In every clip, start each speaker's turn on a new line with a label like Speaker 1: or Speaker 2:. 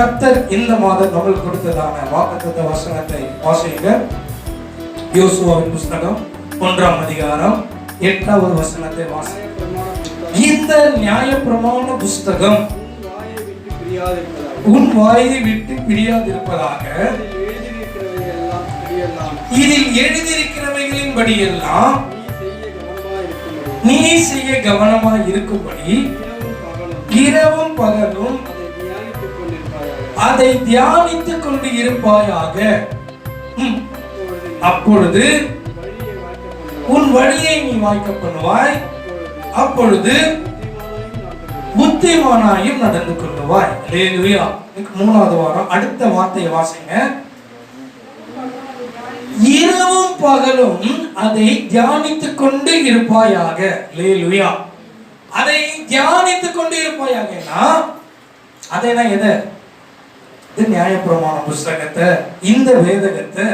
Speaker 1: கர்த்தர் இந்த மாதம் நம்மளுக்கு கொடுத்ததான வாக்குத்தத்த வசனத்தை வாசிங்க. யோசுவாவின் புஸ்தகம் 1ஆம் அதிகாரம் 8வது வசனத்தை வாசிங்க. இந்த நியாயப்பிரமாண புஸ்தகம் உன் வாயை விட்டு பிரியாதிருப்பதாக, இதில் எழுதியிருக்கிறவைகளின் படியெல்லாம் நீ செய்ய கவனமாய் இருக்கும்படி இரவும் பகலும் அதை தியானித்துக் கொண்டு இருப்பாயாக. அப்பொழுது உன் வழியை நீ வாய்க்க பண்ணுவாய், அப்பொழுது புத்திமானாயும் நடந்து கொள்ளுவாய். அல்லேலூயா. 3வது வாரம் அடுத்த வார்த்தையை வாசிங்க. இரவும் பகலும் அதை தியானித்துக் கொண்டு இருப்பாயாக. அல்லேலூயா. அதை தியானித்துக் கொண்டு இருப்பாயாகனா அதேனா எதை? இது நியாயப்பிரமாண புஸ்தகத்தை, இந்த வேதத்தை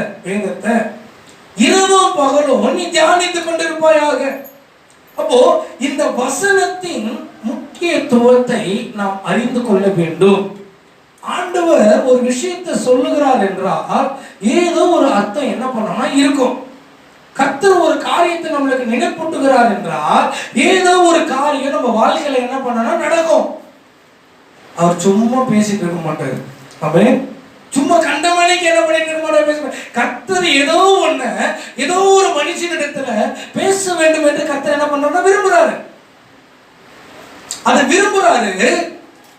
Speaker 1: இரவும் பகலும் நீ தியானித்துக் கொண்டு இருப்பாயாக. அப்போ இந்த வசனத்தின் முக்கியத்துவத்தை நாம் அறிந்து கொள்ள வேண்டும். ஆண்டவர் ஒரு விஷயத்தை சொல்லுகிறார் என்றால் ஏதோ ஒரு அர்த்தம் என்ன பண்ணணும்னா இருக்கும். கர்த்தர் ஒரு காரியத்தை நம்மளுக்கு நினைப்பூட்டுகிறார் என்றால் ஏதோ ஒரு காரியம் நம்ம வாழ்க்கையில என்ன பண்ணணும் நடக்கும். அவர் சும்மா பேசிட்டு இருக்க மாட்டாரு. அவன் சும்மா கண்டமணிக்கு என்ன பண்ணிட்டு இருக்க மாட்டாரு. கர்த்தர் ஏதோ ஒரு மனுஷனிடத்துல பேச வேண்டும் என்று கர்த்தர் என்ன பண்ணணும்னா விரும்புறாரு. அதை விரும்புறாரு.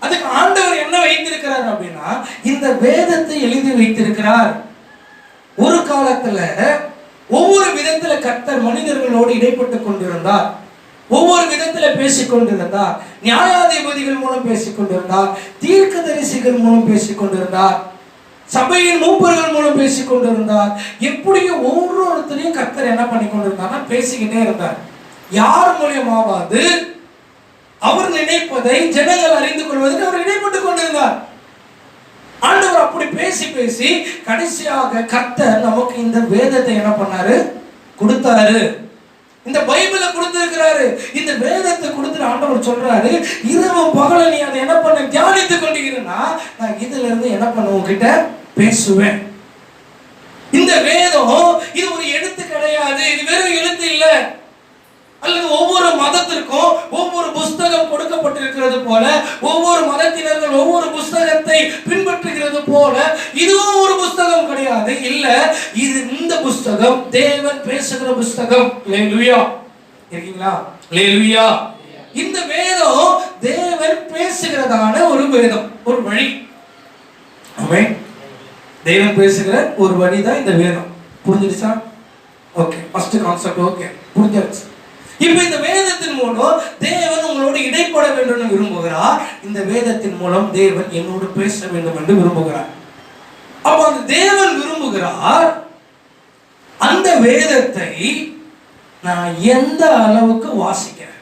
Speaker 1: அதுக்கு ஆண்டவர் என்ன வைத்திருக்கிறார் அப்படின்னா இந்த வேதத்தை எழுதி வைத்திருக்கிறார். ஒரு காலத்துல ஒவ்வொரு விதத்துல கர்த்தர் மனிதர்களோடு இடைப்பட்டு கொண்டிருந்தார். ஒவ்வொரு விதத்துல பேசிக் கொண்டிருந்தார். நியாயாதிபதிகள் மூலம் பேசிக் கொண்டிருந்தார், தீர்க்கதரிசிகள் மூலம் பேசிக் கொண்டிருந்தார், சபையின் மூப்பர்கள் மூலம் பேசிக் கொண்டிருந்தார். எப்படியோ ஒவ்வொருத்தரையும் கர்த்தர் என்ன பண்ணி கொண்டிருந்தார்? பேசிக்கிட்டே இருந்தார். யார் மூலியமாவது அவர் நினைப்பதை ஜனங்கள் அறிந்து கொள்வதற்கு அவர் இடைப்பட்டு கொண்டிருந்தார். ஆண்டவர் அப்படி பேசி பேசி கடைசியாக கர்த்தர் நமக்கு இந்த வேதத்தை என்ன பண்ணாரு? கொடுத்தாரு. இந்த பைபிளை கொடுத்திருக்கிறாரு. இந்த வேதத்தை கொடுத்துட்டு ஆண்டவர் சொல்றாரு, இரவும் பகல நீ அதை என்ன பண்ண தியானித்து கொண்டிருக்கிறா, நான் இதுல இருந்து என்ன பண்ண உங்ககிட்ட பேசுவேன். இந்த வேதம் இது ஒரு எழுத்து கிடையாது. இது வெறும் எழுத்து இல்ல. அல்லது ஒவ்வொரு மதத்திற்கும் ஒவ்வொரு புஸ்தகம் கொடுக்கப்பட்டிருக்கிறது போல, ஒவ்வொரு மதத்தினர்கள் ஒவ்வொரு புஸ்தகத்தை பின்பற்றுகிறது போல இதுவும் ஒரு புஸ்தகம் கிடையாது. இல்ல, இது இந்த புஸ்தகம் தேவன் பேசுகிற புஸ்தகம். அல்லேலூயா. இருக்கீங்களா? அல்லேலூயா. இந்த வேதம் தேவன் பேசுகிறதான ஒரு வேதம், ஒரு வழி. ஆமென். தேவன் பேசுகிற ஒரு வழிதான் இந்த வேதம். புரிஞ்சிடுச்சா? ஓகே, ஃபர்ஸ்ட் கான்செப்ட் ஓகே, புரிஞ்சிடுச்சு. இப்ப இந்த வேதத்தின் மூலம் தேவன் உங்களோடு இடைப்பட வேண்டும் என்று விரும்புகிறார். இந்த வேதத்தின் மூலம் தேவன் என்னோடு பேச வேண்டும் என்று விரும்புகிறார். அப்ப அந்த தேவன் விரும்புகிறார் அந்த வேதத்தை நான் எந்த அளவுக்கு வாசிக்கிறேன்.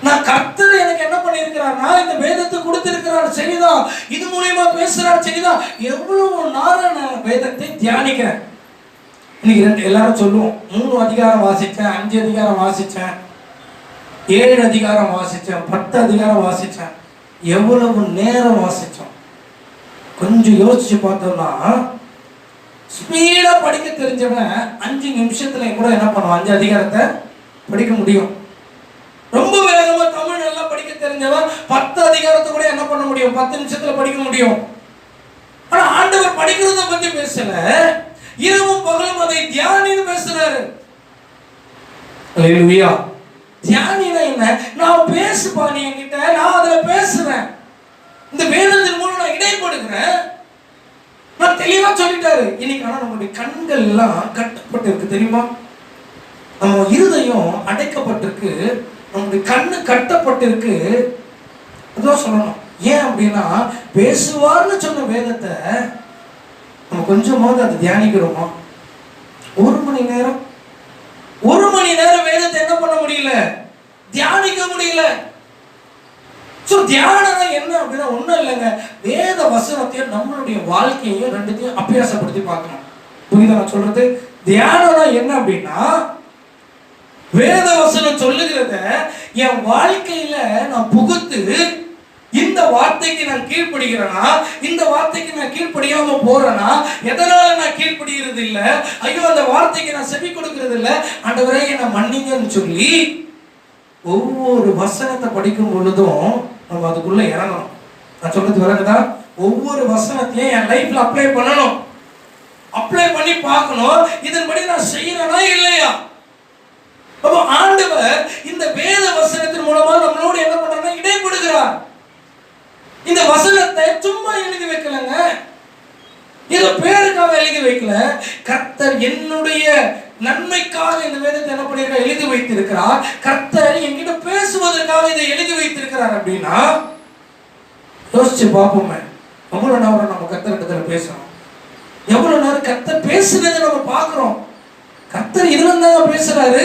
Speaker 1: நான் கர்த்தர் எனக்கு என்ன பண்ணியிருக்கிறார்னா இந்த வேதத்தை கொடுத்திருக்கிறார், சரிதான். இது மூலியமா பேசுறார், சரிதான். எவ்வளவு நேரம் நான் வேதத்தை தியானிக்கிறேன். இன்னைக்கு எல்லாரும் சொல்லுவோம், 3 அதிகாரம் வாசிச்சேன், 5 அதிகாரம் வாசிச்சேன், 7 அதிகாரம் வாசிச்சேன், 10 அதிகாரம் வாசிச்சேன். எவ்வளவு நேரம் வாசிச்சோம்? கொஞ்சம் யோசிச்சு பார்த்தோம்னா ஸ்பீடா படிக்க தெரிஞ்சவன் 5 நிமிஷத்துல கூட என்ன பண்ணுவான்? 5 அதிகாரத்தை படிக்க முடியும். ரொம்ப வேகமா தமிழ் நல்லா படிக்க தெரிஞ்சவன் 10 அதிகாரத்தை கூட என்ன பண்ண முடியும்? 10 நிமிஷத்துல படிக்க முடியும். ஆனா ஆண்டவர் படிக்கிறத பத்தி பேசல, இரவும் பகலும் அதை தியானின்னு பேசுறாரு. அல்லேலூயா. தியானினா என்ன? நான் பேசுப்பா நீ என்கிட்ட, நான் அதுல பேசுறேன். இந்த வேதத்தின் மூலம் நான் இடைப்படுகிறேன். நான் தெளிவா சொல்லிட்டாரு. இன்னைக்கு ஆனா நம்மளுடைய கண்கள் எல்லாம் கட்டப்பட்டிருக்கு, தெரியுமா? நம்ம இருதயம் அடைக்கப்பட்டிருக்கு, நம்முடைய கண்ணு கட்டப்பட்டிருக்கு. அதான் சொல்லணும். ஏன் அப்படின்னா பேசுவார்னு சொன்ன வேதத்தை நம்ம கொஞ்சமாவது அதை தியானிக்கிறோமா? 1 மணி நேரம் வேதத்தை என்ன பண்ண முடியல? தியானிக்க முடியல. தியானம் என்ன அப்படின்னா ஒண்ணும் இல்லைங்க, வேத வசனத்தையும் நம்மளுடைய வாழ்க்கையையும் ரெண்டுத்தையும் அபியாசப்படுத்தி பார்க்கணும். புரியுதா நான் சொல்றது? தியானம்னா என்ன அப்படின்னா வேத வசனம் சொல்லுகிறத என் வாழ்க்கையில நான் புகுத்து இந்த வார்த்தைக்கு நான் கீழ்ப்படுகிறேனா, இந்த வார்த்தைக்கு நான் கீழ்ப்படியாம போறேனா, எதனால நான் கீழ்ப்படுகிறது இல்ல, ஐயோ அந்த வார்த்தைக்கு நான் செவி கொடுக்கிறது இல்ல, ஆண்டவரே என்னை மன்னிங்கன்னு சொல்லி ஒவ்வொரு வசனத்தை படிக்கும் பொழுதும் நம்ம அதுக்குள்ள இறங்கணும். நான் சொல்றது விளக்குதா? ஒவ்வொரு வசனத்தையும் என் லைஃப்ல அப்ளை பண்ணணும், அப்ளை பண்ணி பார்க்கணும், இதன்படி நான் செய்யறேனா இல்லையா. அப்போ ஆண்டவர் இந்த வேத வசனத்தின் மூலமா நம்மளோட என்ன பண்றாருன்னா இடைப்படுகிறார். இந்த வசனத்தை சும்மா எழுதி வைக்கலங்க, ஏதோ பேருக்காக எழுதி வைக்கல. கர்த்தர் என்னுடைய நன்மைக்காக இந்த வேதத்தை என்ன பண்ணிருக்கார், எழுதி வைத்திருக்கிறார். கர்த்தர் என்கிட்ட பேசுவதற்காக இதை எழுதி வைத்திருக்கிறார் அப்படின்னா யோசிச்சு பார்ப்போமே, எவ்வளவு நேரம் நம்ம கர்த்தரிடத்துல பேசணும், எவ்வளவு நேரம் கர்த்தர் பேசுறதை நம்ம பார்க்கிறோம். கர்த்தர் இதுல இருந்தாங்க பேசுறாரு.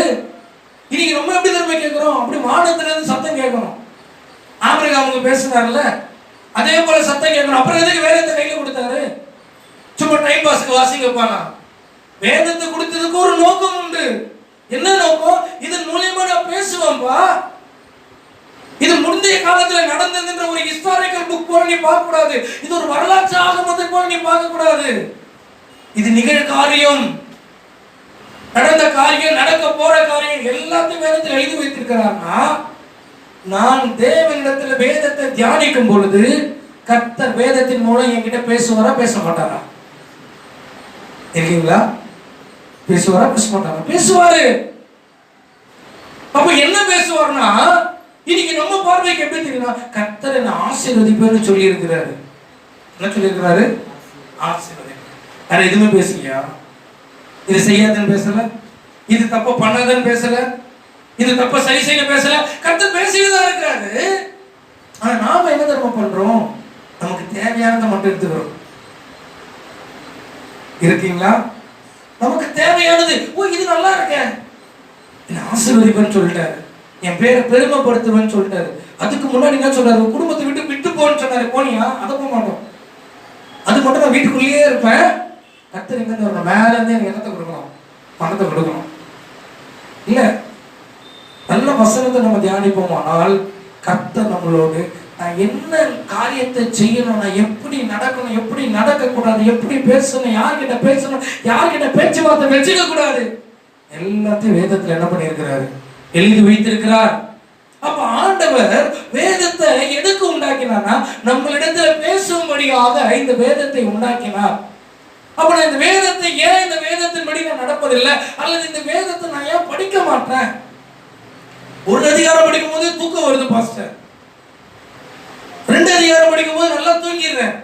Speaker 1: இன்னைக்கு நம்ம எப்படி திரும்ப கேட்கிறோம், அப்படி வானத்துல இருந்து சத்தம் கேட்கணும். ஆபிரகாமுக்கு பேசினார்ல, அதே போல சத்தம் கேட்கணும். அப்புறம் எதுக்கு வேதத்தை கையில கொடுத்தாரு? சும்மா டைம் பாஸ்க்கு வாசிங்கப்பானா? வேதத்தை கொடுத்ததுக்கு ஒரு நோக்கம் உண்டு. என்ன நோக்கம்? இதன் மூலியமா நான் பேசுவேன்பா. இது முந்தைய காலத்துல நடந்ததுன்ற ஒரு ஹிஸ்டாரிக்கல் புக் போல நீ பார்க்க கூடாது. இது ஒரு வரலாற்று ஆகமத்தை போல நீ பார்க்க கூடாது. இது நிகழ்காரியம், நடந்த காரியம், நடக்க போற காரியம் எல்லாத்தையும் வேதத்தில் எழுதி வைத்திருக்கிறார்னா, நான் தேவனிடத்துல வேதத்தை தியானிக்கும் பொழுது கர்த்தர் வேதத்தின் மூலம் என்கிட்ட பேசுவாரா பேச மாட்டாரா? இருக்கீங்களா? பேசுவாரா பேச மாட்டாரா? பேசுவாரு. அப்ப என்ன பேசுவார்னா, இன்னைக்கு நம்ம பார்வைக்கு எப்படி தெரியுமா, கர்த்தர் என்ன ஆசீர்வதிப்பேன்னு சொல்லி இருக்கிறாரு. என்ன சொல்லி இருக்கிறாரு? ஆசீர்வதிப்பேன். வேற எதுவுமே பேசலையா? இது செய்யாதுன்னு பேசல, இது தப்ப பண்ணாதன்னு பேசல, இது தப்ப சரி செய்ய பேசல. கர்த்தர் பேசிட்டுதான் இருக்காரு. ஆனா நாம என்ன தர்மம் பண்றோம்? நமக்கு தேவையானதை மட்டும் எடுத்துக்கிறோம். இருக்கீங்களா? நமக்கு தேவையானது, ஓ இது நல்லா இருக்க, என்ன ஆசீர்வதிப்பேன்னு சொல்லிட்டாரு, என் பேரை பெருமைப்படுத்துவேன்னு சொல்லிட்டாரு. அதுக்கு முன்னாடி என்ன சொல்றாரு? குடும்பத்தை விட்டு விட்டு போன்னு சொன்னாரு. போனியா? அதை போக மாட்டோம். அது மட்டும் நான் வீட்டுக்குள்ளேயே இருப்பேன். கர்த்தர் எங்க இருந்து வரணும்? மேல இருந்து எனக்கு என்னத்தை கொடுக்கணும்? பணத்தை கொடுக்கணும். இல்ல, நல்ல வசனத்தை நம்ம தியானிப்போம். ஆனால் கர்த்தர் நம்மளோடு நான் என்ன காரியத்தை செய்யணும், நான் எப்படி நடக்கணும், எப்படி நடக்க கூடாது, எப்படி பேசணும், யார்கிட்ட பேசணும், யார்கிட்ட பேச்சுவார்த்தை வச்சுக்க கூடாது, எல்லாத்தையும் வேதத்துல என்ன பண்ணியிருக்கிறாரு, எழுதி வைத்திருக்கிறார். அப்ப ஆண்டவர் வேதத்தை எதுக்கு உண்டாக்கினார்னா, நம்மளிடத்துல பேசும்படியாக இந்த வேதத்தை உண்டாக்கினார். அப்ப நான் இந்த வேதத்தை ஏன், இந்த வேதத்தின்படி நான் நடப்பதில்லை, அல்லது இந்த வேதத்தை நான் ஏன் படிக்க மாட்டேன்? ஒரு அதிகாரம் படிக்கும் போது தூக்கம் வருது பாஸ்டர், 2 அதிகாரம் படிக்கும் போது நல்லா தூங்கிடுறேன்.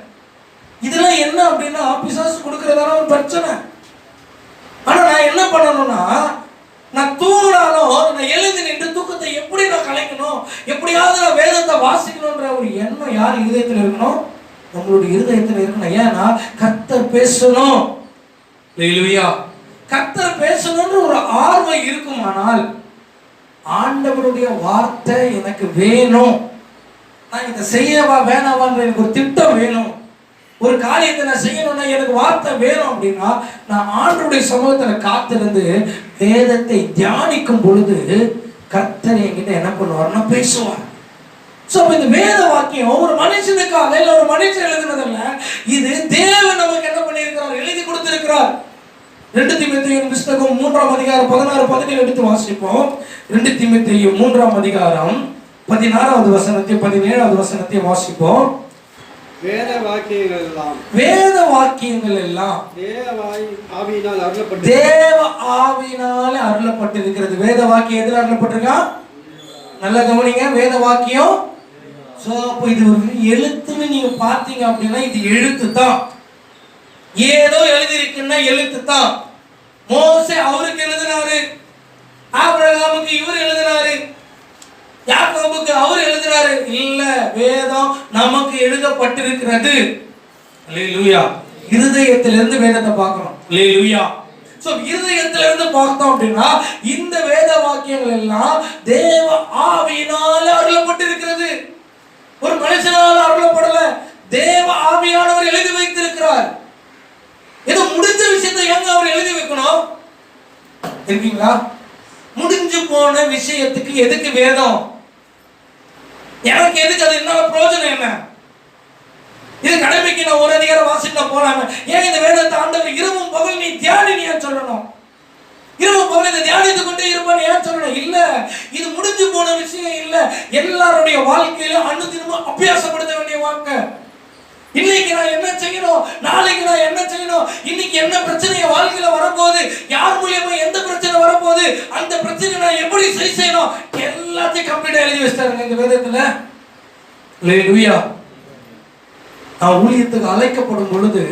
Speaker 1: இதெல்லாம் என்ன அப்படின்னா பிசாசு கொடுக்கறதான ஒரு பிரச்சனை. ஆனா நான் என்ன பண்ணணும்னா, நான் தூங்கினாலும் நான் எழுந்து நின்று தூக்கத்தை எப்படி நான் கலைக்கணும், எப்படியாவது நான் வேதத்தை வாசிக்கணும்ன்ற ஒரு எண்ணம் யார் இருதயத்தில் இருக்கணும்? நம்மளுடைய இருதயத்தில் இருக்கணும். ஏன்னா கர்த்தர் பேசணும். அல்லேலூயா. கர்த்தர் பேசணும்ன்ற ஒரு ஆர்வம் இருக்குமானால், ஆண்டவருடைய வார்த்தை எனக்கு வேணும், நான் இதை செய்யவா வேணாவான்ற எனக்கு ஒரு திட்டம் வேணும், ஒரு காரியத்தை நான் செய்யணும்னா எனக்கு வார்த்தை வேணும் அப்படின்னா, நான் ஆண்டவருடைய சமூகத்தில் காத்திருந்து வேதத்தை தியானிக்கும் பொழுது கர்த்தர் என்கிட்ட என்ன பண்ணுவார்னா பேசுவார். சோ இந்த வேத வாக்கியம் ஒரு மனுஷனுக்காக இல்ல ஒரு மனுஷன் எழுதுனதல்ல, இது தேவன் நமக்கு என்ன பண்ணியிருக்கிறார், எழுதி கொடுத்திருக்கிறார். 2 தீமோத்தேயு புத்தகம் 3ஆம் அதிகாரம் 16, 17 எடுத்து வாசிப்போம். 2 தீமோத்தேயு 3ஆம் அதிகாரம் 16வது வசனத்தை 17வது வசனத்தை வாசிப்போம்.
Speaker 2: வேத வாக்கியங்கள் எல்லாம்
Speaker 1: தேவ ஆவியினாலே அருளப்பட்டிருக்கிறது. வேத வாக்கியம் எதுல அருளப்பட்டிருக்கா? நல்ல கவனிங்க, வேத வாக்கியம். சோ அப்ப இது ஒரு எழுத்துன்னு நீங்க பார்த்தீங்க அப்படின்னா இது எழுத்து தான். ஏதோ எழுதி இருக்குன்னா எழுத்து தான். மோசே அவருக்கு எழுதினாரு, ஆபிரகாமுக்கு இவர் எழுதினாரு, யாக்கோபுக்கு அவர் எழுதினாரு. இல்ல, வேதம் நமக்கு எழுதப்பட்டிருக்கிறது. அல்லேலூயா. இருதயத்திலிருந்து வேதத்தை பார்க்கணும். அல்லேலூயா. சோ இருதயத்திலிருந்து பார்த்தோம் அப்படின்னா இந்த வேத வாக்கியங்கள் எல்லாம் தேவ ஆவியினால அருளப்பட்டிருக்கிறது. ஒரு மனுஷனால அருளப்படல, தேவ ஆவியானவர் எழுதி வைத்திருக்கிறார். ஏதோ முடிஞ்ச விஷயத்தை எங்க அவர் எழுதி வைக்கணும்? இருக்கீங்களா? முடிஞ்சு போன விஷயத்துக்கு எதுக்கு வேதம்? எனக்கு எதுக்கு அது என்ன பிரயோஜனம் என்ன? இது கடமைக்கு நான் ஒரு அதிகாரம் வாசிட்டு போலாம. ஏன் இந்த வேதத்தை ஆண்டவர் இரவும் பகல் நீ தியானின்னு ஏன் சொல்லணும்? இரவும் பகல் இதை தியானித்துக் கொண்டே இருப்பான்னு ஏன் சொல்லணும்? இல்ல, இது முடிஞ்சு போன விஷயம் இல்ல. எல்லாருடைய வாழ்க்கையிலும் அனுதினமும் அபியாசப்படுத்த வேண்டிய வாக்கு. இன்னைக்கு நான் என்ன செய்யணும், நாளைக்கு நான் என்ன செய்யணும், இன்னைக்கு என்ன பிரச்சனை வாழ்க்கையில வரப்போகுது, யார் மூலியமா எந்த பிரச்சனை வரப்போகுது, அந்த பிரச்சனை நான் எப்படி சரி செய்யணும், எல்லாத்தையும் கம்ப்ளீட்டா எழுதி வச்சிட்டாருங்க இந்த வேதத்துல. அல்லேலூயா. நான் ஊழியத்துக்கு அழைக்கப்படும் பொழுது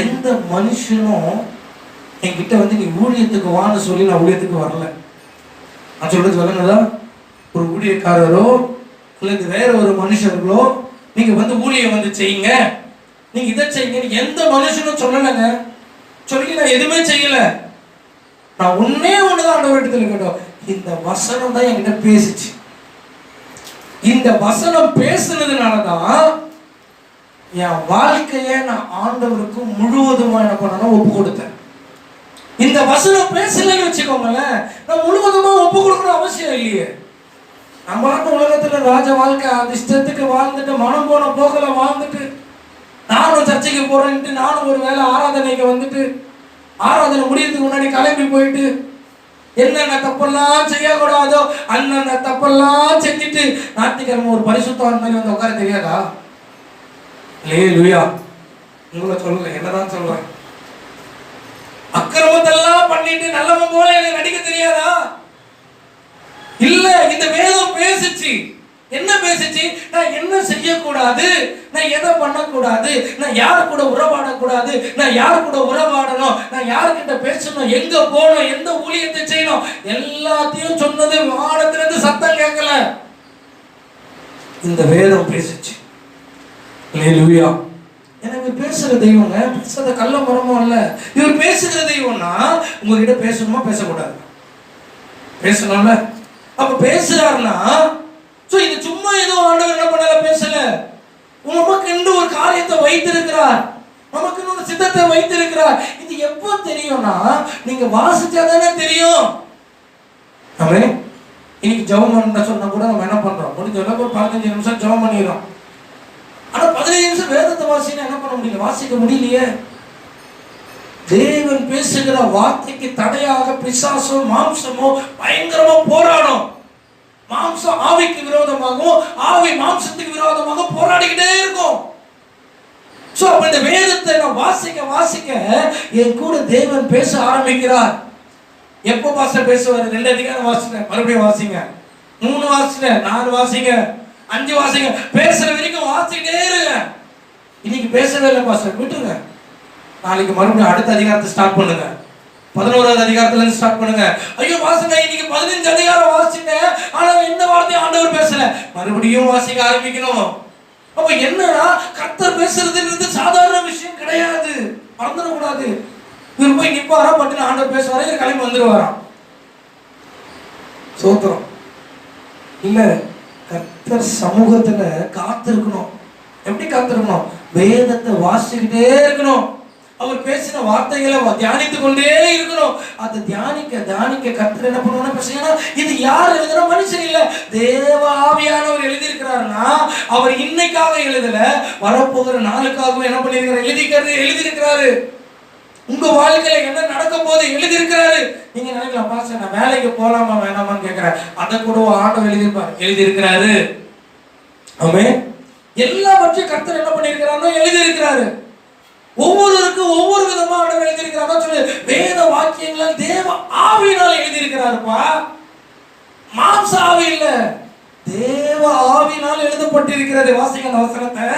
Speaker 1: எந்த மனுஷனும் என்கிட்ட வந்து நீ ஊழியத்துக்கு வான்னு சொல்லி நான் ஊழியத்துக்கு வரல. நான் சொல்றது விளங்குதா? ஒரு ஊழியக்காரரோ அல்லது வேற ஒரு மனுஷர்களோ நீங்க வந்து ஊழியம் வந்து செய்யுங்க, நீங்க இதை செய்யுங்க எந்த மனுஷனும் சொல்லலைங்க. சொல்லி நான் எதுவுமே செய்யல. நான் ஒன்னே ஒண்ணுதான் ஆண்டவரிடத்துல கேட்டோம். இந்த வசனம் தான் என்கிட்ட பேசிச்சு. இந்த வசனம் பேசுனதுனாலதான் என் வாழ்க்கையை நான் ஆண்டவருக்கு முழுவதுமா என்ன பண்ணணும், ஒப்பு கொடுத்தேன். இந்த வசனம் பேசலன்னு வச்சுக்கோங்களேன், நான் முழுவதுமா ஒப்பு கொடுக்கணும் அவசியம் இல்லையே. நம்ம உலகத்துல ராஜ வாழ்க்கை அது இஷ்டத்துக்கு வாழ்ந்துட்டு மனம் போன போகல வாழ்ந்துட்டு, நானும் சர்ச்சைக்கு போறேன்ட்டு நானும் ஒரு வேளை ஆராதனைக்கு வந்துட்டு ஆராதனை முடியறதுக்கு முன்னாடி கிளம்பி போயிட்டு என்னென்ன தப்பெல்லாம் செய்யக்கூடாதோ அண்ணன் தப்பெல்லாம் செஞ்சுட்டு ஞாயிற்றுக்கிழமை ஒரு பரிசுத்தவான் மாதிரி வந்து உட்கார தெரியாதா? அல்லேலூயா. உங்களை சொல்லல, என்னதான் சொல்றேன். அக்கிரமத்தெல்லாம் பண்ணிட்டு நல்லவன் போல எனக்கு நடிக்க தெரியாதா? இல்ல, இந்த வேதம் பேசுச்சு. என்ன பேசுச்சு? நான் என்ன செய்யக்கூடாது, நான் எதை பண்ணக்கூடாது, நான் யார் கூட உறவாடக்கூடாது, நான் யார் கூட உறவாடணும், நான் யார்கிட்ட பேசணும், எங்க போகணும், எந்த ஊழியத்தை செய்யணும், எல்லாத்தையும் சொன்னது. வானத்திலிருந்து சத்தம் கேட்கல, இந்த வேதம் பேசுச்சு. அல்லேலூயா. எனக்கு பேசுற தெய்வங்க, பேசுறத கள்ள மரமும் இல்ல. இவர் பேசுகிற தெய்வம்னா உங்ககிட்ட பேசணுமா பேசக்கூடாது? பேசணும்ல. அப்ப பேசுறாருன்னா இது சும்மா ஏதோ ஆண்டவர் என்ன பண்ணல, பேசல. நமக்கு என்று ஒரு காரியத்தை வைத்திருக்கிறார், நமக்கு ஒரு சித்தத்தை வைத்திருக்கிறார். இது எப்போ தெரியும்னா நீங்க வாசிச்சாதானே தெரியும். ஆமென். இன்னைக்கு ஜெபம் பண்ண சொன்னா கூட நம்ம என்ன பண்றோம், முடிஞ்ச அளவுக்கு ஒரு 15 நிமிஷம் ஜெபம் பண்ணிடுறோம். ஆனா 15 நிமிஷம் வேதத்தை வாசினா என்ன பண்ண முடியல, வாசிக்க முடியலையே. தேவன் பேசுகிற வார்த்தைக்கு தடையாக பிசாசோ மாம்சமோ பயங்கரமா போராடும். மாம்சம் ஆவிக்கு விரோதமாகவும் ஆவி மாம்சத்துக்கு விரோதமாக போராடிக்கிட்டே இருக்கும். சோ அப்ப இந்த வேதத்தை நான் வாசிக்க என் கூட தேவன் பேச ஆரம்பிக்கிறார். எப்போ பாஸ்டர் பேசுவாரு? 2 அதிகாரம் வாசிட்டேன், மறுபடியும் வாசிங்க. 3 வாசிட்டேன், 4 வாசிங்க, 5 வாசிங்க. பேசுற வரைக்கும் வாசிக்கிட்டே இருங்க. இன்னைக்கு பேசவே இல்லை பாஸ்டர், விட்டுருங்க. நாளைக்கு மறுபடியும் அடுத்த அதிகாரத்தை ஸ்டார்ட் பண்ணுங்க. 11வது அதிகாரத்துல இருந்து ஸ்டார்ட் பண்ணுங்க. ஐயோ வாசிங்க, இன்னைக்கு 15 அதிகாரம் வாசிட்டேன், ஆனா எந்த வார்த்தையும் ஆண்டவர் பேசல. மறுபடியும் வாசிக்க ஆரம்பிக்கணும். அப்ப என்னன்னா கர்த்தர் பேசுறதுன்றது சாதாரண விஷயம் கிடையாது, மறந்துடக்கூடாது. இவர் போய் நிப்பாரா, பட்டுன்னு ஆண்டவர் பேசுவாரா, இவர் கிளம்பி வந்துருவாராம். சோத்திரம் இல்ல, கர்த்தர் சமூகத்துல காத்திருக்கணும். எப்படி காத்திருக்கணும்? வேதத்தை வாசிக்கிட்டே இருக்கணும். அவர் பேசின வார்த்தைகளை தியானித்துக் கொண்டே இருக்கணும். அதை தியானிக்க கர்த்தர் என்ன பண்ணுவாங்க? இது யார் எழுதுற மனுஷன் இல்ல, தேவ ஆவியானவர் எழுதியிருக்கிறாருன்னா அவர் இன்னைக்காக எழுதல, வரப்போகிற நாளுக்காகவும் என்ன பண்ணிருக்கிறார், எழுதியிருக்கிறாரு. உங்க வாழ்க்கையில என்ன நடக்க போது எழுதியிருக்கிறாரு. நீங்க நினைக்கலாம், பாஸ்டர் நான் வேலைக்கு போலாமா வேணாமான்னு கேட்கிறேன், அதை கூட ஆண்டவர் எழுதியிருக்கிறாரு. ஆமென். எல்லாவற்றையும் கர்த்தர் என்ன பண்ணியிருக்கிறாரோ எழுதியிருக்கிறாரு. ஒவ்வொருவருக்கும் ஒவ்வொரு விதமா ஆண்டவர் எழுதியிருக்கிறாரோ சொல்லு. வேத வாக்கியங்கள் தேவ ஆவியினால் எழுதியிருக்கிறாருப்பா, மாம்ச ஆவி இல்ல, தேவ ஆவியினால் எழுதப்பட்டிருக்கிறது. வாசிங்க அந்த வசனத்தை.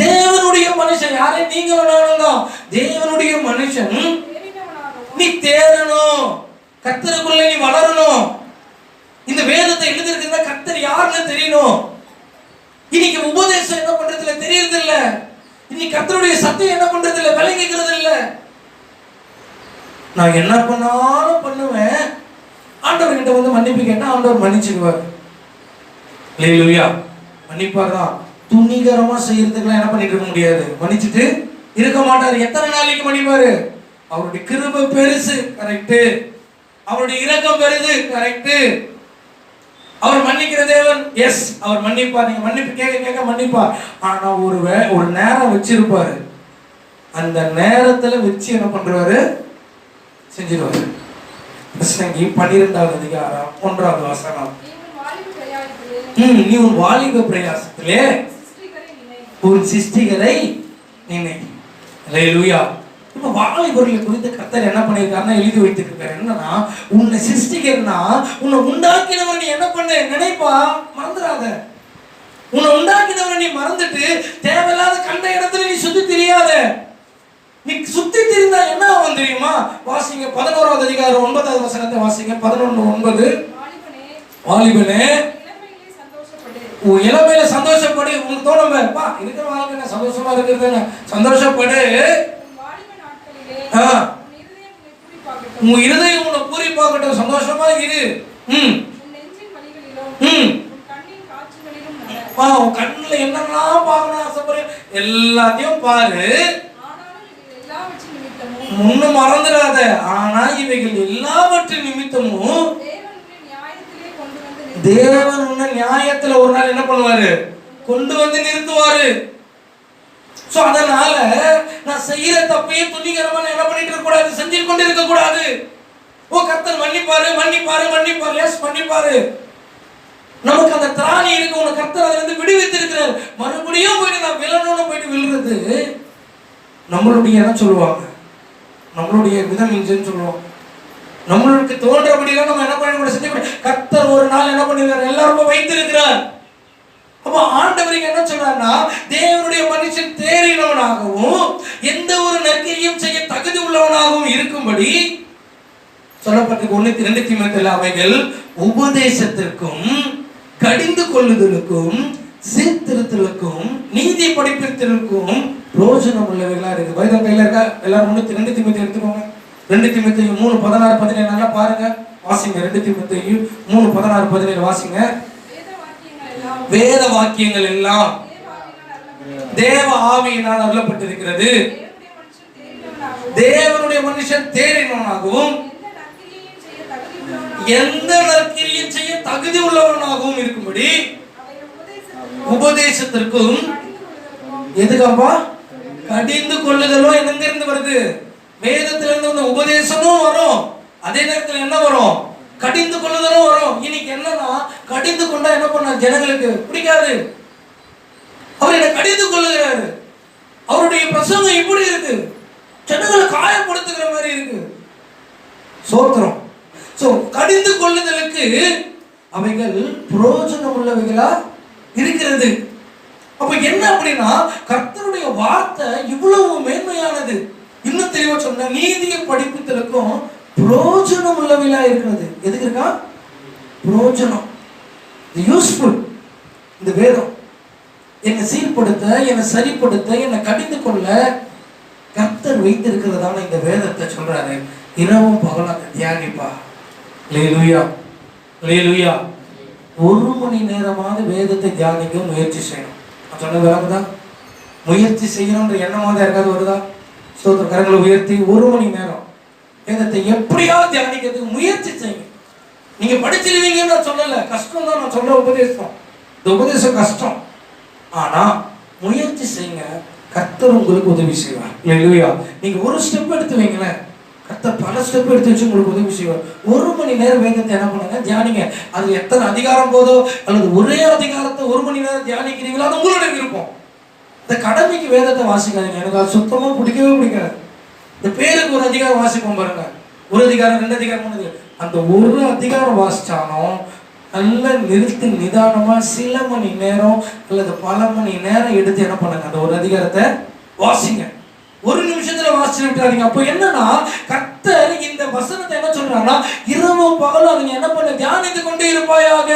Speaker 1: தேவனுடைய மனுஷன் யாரே? நீங்களும் நானும் தான். தேவனுடைய மனுஷன் நீ தேடணும், கர்த்தருக்குள்ள நீ வளரணும். இந்த வேதத்தை எழுதிருக்கிறதா கர்த்தர் யாருன்னு தெரியணும். இன்னைக்கு உபதேசம் என்ன பண்றதுல தெரியறது இல்ல, இன்னைக்கு கர்த்தருடைய சத்தியம் என்ன பண்றது இல்ல, விளங்கிக்கிறது இல்ல. நான் என்ன பண்ணாலும் பண்ணுவேன், ஆண்டவர் கிட்ட வந்து மன்னிப்பு கேட்டா ஆண்டவர் மன்னிச்சிடுவார். அல்லேலூயா. மன்னிப்பாரா? துணிகரமா செய்யறதுக்குலாம் என்ன பண்ணிட்டு இருக்க முடியாது, மன்னிச்சுட்டு இருக்க மாட்டாரு. எத்தனை நாளைக்கு மன்னிப்பாரு? அவருடைய கிருபை பெருசு, கரெக்ட். அவருடைய இரக்கம் பெருசு, கரெக்ட். அவர் மன்னிக்கிற தேவன், எஸ் அவர் மன்னிப்பார். நீங்க மன்னிப்பு கேட்க கேட்க மன்னிப்பார். ஆனா ஒரு நேரம் வச்சிருப்பாரு. அந்த நேரத்துல வச்சு என்ன பண்றாரு? செஞ்சிருவாரு. பிரசங்கி 12வது அதிகாரம் 1வது வசனம். நீ உன் வாலிப பிரயாசத்திலே உன் சிருஷ்டிகரை நினை. அல்லேலூயா. இப்ப வாலிபர்களை குறித்து கர்த்தர் என்ன பண்ணியிருக்காருன்னா எழுதி வைத்திருக்காரு. என்னன்னா, உன்னை சிருஷ்டிகர்னா உன்னை உண்டாக்கினவரை நீ என்ன பண்ண நினைப்பா, மறந்துடாத. உன்னை உண்டாக்கினவரை நீ மறந்துட்டு தேவையில்லாத கண்ட இடத்துல நீ சுத்தி தெரியாத. நீ சுத்தி தெரிந்தா என்ன ஆகும் தெரியுமா? வாசிங்க 11வது அதிகாரம் 9வது வசனத்தை வாசிங்க. 11:9. வாலிபனே இளமையில சந்தோஷப்படு. உங்களுக்கு தோணும்பா இருக்கிற வாழ்க்கை சந்தோஷமா இருக்கிறது, சந்தோஷப்படு. உன் இருதயம் உன்னை பூரிப்பாக்கட்டும், சந்தோஷமா இரு. உன் கண்ணுல என்னெல்லாம் பார்க்கணும் ஆசைப்படுற எல்லாத்தையும் பாரு, முன்னு மறந்துடாத. ஆனா இவைகள் எல்லாவற்றின் நிமித்தமும் தேவன் உன்னை நியாயத்துல ஒரு நாள் என்ன பண்ணுவாரு? கொண்டு வந்து நிறுத்துவாரு. சோ அதனால நான் செய்யற தப்பையே துணிகரமா என்ன பண்ணிட்டு இருக்க கூடாது, செஞ்சு கொண்டு இருக்க கூடாது. கர்த்தர் மன்னிப்பாரு மன்னிப்பாரு மன்னிப்பாரு, எஸ் மன்னிப்பாரு. நமக்கு அந்த திராணி இருக்கு. உனக்கு கர்த்தர் அதுல இருந்து விடுவித்து இருக்கிறார். மறுபடியும் போயிட்டு நான் விழணும்னு போயிட்டு விழுறது நம்மளுடைய என்ன சொல்லுவாங்க, நம்மளுடைய விதம் இன்ஜின்னு சொல்லுவோம். நம்மளுக்கு தோன்றபடியெல்லாம் நம்ம என்ன பண்ண கூட செஞ்சு கர்த்தர் ஒரு நாள் என்ன பண்ணிருக்காரு? எல்லாருக்கும் வைத்திருக்கிறார். அப்ப ஆண்டவருக்கு என்ன சொல்றாருன்னா, தேவனுடைய மனுஷன் தேறினவனாகவும் எந்த ஒரு நற்கிரியும் செய்ய தகுதி உள்ளவனாகவும் இருக்கும்படி சொல்லப்பட்டிருக்கு. 1 தீமோத்தேயுல அவைகள் உபதேசத்திற்கும் கடிந்து கொள்ளுதலுக்கும் சீர்திருத்தலுக்கும் நீதி படிப்பித்தலுக்கும் பிரயோஜனம் உள்ளவைகளா இருக்கு. பைபிள் கையில இருக்கா? எல்லாரும் 2 தீமோத்தேயு எடுத்துக்கோங்க. 2 தீமோத்தேயு 3:16-17 நல்லா பாருங்க, வாசிங்க. 2 தீமோத்தேயு 3:16-17 வாசிங்க. வேத வாக்கியங்கள் எல்லாம் தேவ ஆவியினால் அருளப்பட்டிருக்கிறது. தேவனுடைய மனுஷன் தேறினவனாகவும் எந்த நற்கிரியும் செய்ய தகுதி உள்ளவனாகவும் இருக்கும்படி உபதேசத்திற்கும் எதுக்காப்பா கடிந்து கொள்ளுதலும் எங்க இருந்து வருது? வேதத்திலிருந்து வந்து உபதேசமும் வரும், அதே நேரத்தில் என்ன வரும்? கடிந்து கொள்ளுதலும் வரும். இன்னைக்கு என்னன்னா, கடிந்து கொண்டா என்ன பண்ண ஜனங்களுக்கு பிடிக்காது. அவர் என்ன கடிந்து கொள்ளுகிறாரு. அவருடைய பிரசங்கம் இப்படி இருக்கு, ஜனங்களை காயப்படுத்துகிற மாதிரி இருக்கு. சோத்திரம். சோ கடிந்து கொள்ளுதலுக்கு அவைகள் பிரயோஜனம் உள்ளவைகளா இருக்கிறது. அப்ப என்ன அப்படின்னா, கர்த்தருடைய வார்த்தை இவ்வளவு மேன்மையானது. இன்னும் தெளிவா சொன்ன, நீதியை படிப்புதலுக்கும் பிரயோஜனம் உள்ளவைகளா இருக்கிறது. எதுக்கு இருக்கா? பிரயோஜனம், யூஸ்ஃபுல். இந்த வேதம் என்னை சீர்படுத்த, என்னை சரிப்படுத்த, என்னை கடிந்து கொள்ள கர்த்தர் வைத்திருக்கிறதான இந்த வேதத்தை சொல்றாரு. இரவும் பகலும் தியானிப்பா. அல்லேலூயா, அல்லேலூயா. 1 மணி நேரமாவது வேதத்தை தியானிக்க முயற்சி செய்யணும். நான் சொன்ன விளங்குதா? முயற்சி செய்யணும்ன்ற எண்ணமாவது யாருக்காவது வருதா? ஸ்தோத்திர கரங்களை உயர்த்தி 1 மணி நேரம் வேதத்தை எப்படியாவது தியானிக்கிறதுக்கு முயற்சி செய்யுங்க. நீங்க படிச்சிருவீங்கன்னு நான் சொல்லல, கஷ்டம் தான் நான் சொல்ற உபதேசம். இந்த உபதேசம் கஷ்டம், ஆனா முயற்சி செய்யுங்க, கர்த்தர் உங்களுக்கு உதவி செய்வார். அல்லேலூயா. நீங்க ஒரு ஸ்டெப் எடுத்து வைங்களேன், கர்த்தர் பல ஸ்டெப் எடுத்து வச்சு உங்களுக்கு உதவி செய்வார். 1 மணி நேரம் வேதத்தை என்ன பண்ணுங்க, தியானிங்க. அது எத்தனை அதிகாரம் போதோ அல்லது ஒரே அதிகாரத்தை 1 மணி நேரம் தியானிக்கிறீங்களோ அது உங்களுடைய விருப்பம். இந்த கடமைக்கு வேதத்தை வாசிக்காதீங்க, எனக்கு அது சுத்தமா பிடிக்கவே பிடிக்காது. இந்த பேருக்கு ஒரு அதிகாரம் வாசிப்போம் பாருங்க, 1 அதிகாரம் 2 அதிகாரம் 3 அதிகாரம். அந்த ஒரு அதிகாரம் வாசிச்சாலும் நல்ல நிறுத்தி நிதானமா சில மணி நேரம் அல்லது பல மணி நேரம் எடுத்து என்ன பண்ணுங்க, அந்த ஒரு அதிகாரத்தை வாசிங்க. 1 நிமிஷத்துல வாசிச்சு விட்டாதீங்க. அப்போ என்னன்னா, கர்த்தர் இந்த வசனத்தை என்ன சொல்றாங்கன்னா, இரவும் பகலும் அவங்க என்ன பண்ண தியானித்து கொண்டே இருப்பாயாக.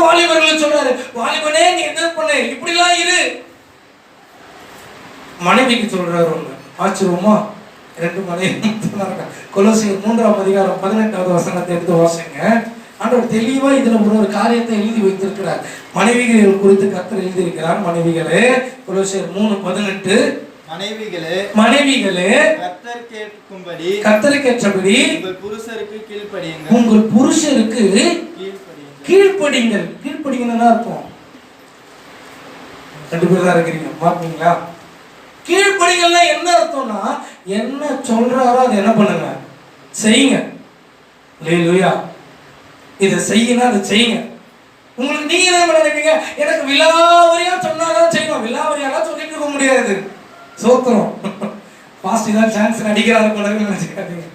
Speaker 1: வாலிபர்கள் சொல்றாரு, வாலிபனே நீ என்ன பண்ண, இப்படிலாம் இரு. மனைவிக்கு சொல்றாரு ஒண்ணு, ஆச்சரியமா 2 மனைவி. கொலோசியர் 3ஆம் அதிகாரம் 18வது வசனத்தை எடுத்து வாசிங்க. ஆண்டவர் தெளிவா இதுல ஒரு காரியத்தை எழுதி வைத்திருக்கிறார். மனைவிகள் குறித்து கர்த்தர் எழுதி இருக்கிறார். மனைவிகளே, கொலோசியர் 3:18, மனைவிகளே கர்த்தருக்கு ஏற்றபடி உங்கள் புருஷருக்கு கீழ்ப்படிங்கள். கீழ்ப்படிங்கன்னா அர்த்தம், 2 பேர் தான் இருக்கிறீங்க பாத்தீங்களா? கீழ்ப்படிகள்னா என்ன அர்த்தம்னா, என்ன சொல்றாரோ அதை என்ன பண்ணுங்க, செய்யுங்க. அல்லேலூயா. இதை செய்யணும், அதை செய்யுங்க. உங்களுக்கு நீங்க என்ன நினைப்பீங்க, எனக்கு விலாவரியா சொன்னாதான் செய்யணும். விலாவரியாலாம் சொல்லிட்டு இருக்க முடியாது. சோத்திரம். பாஸ்ட் தான் சான்ஸ் அடிக்கிறாரு போல நினைச்சுக்காதீங்க.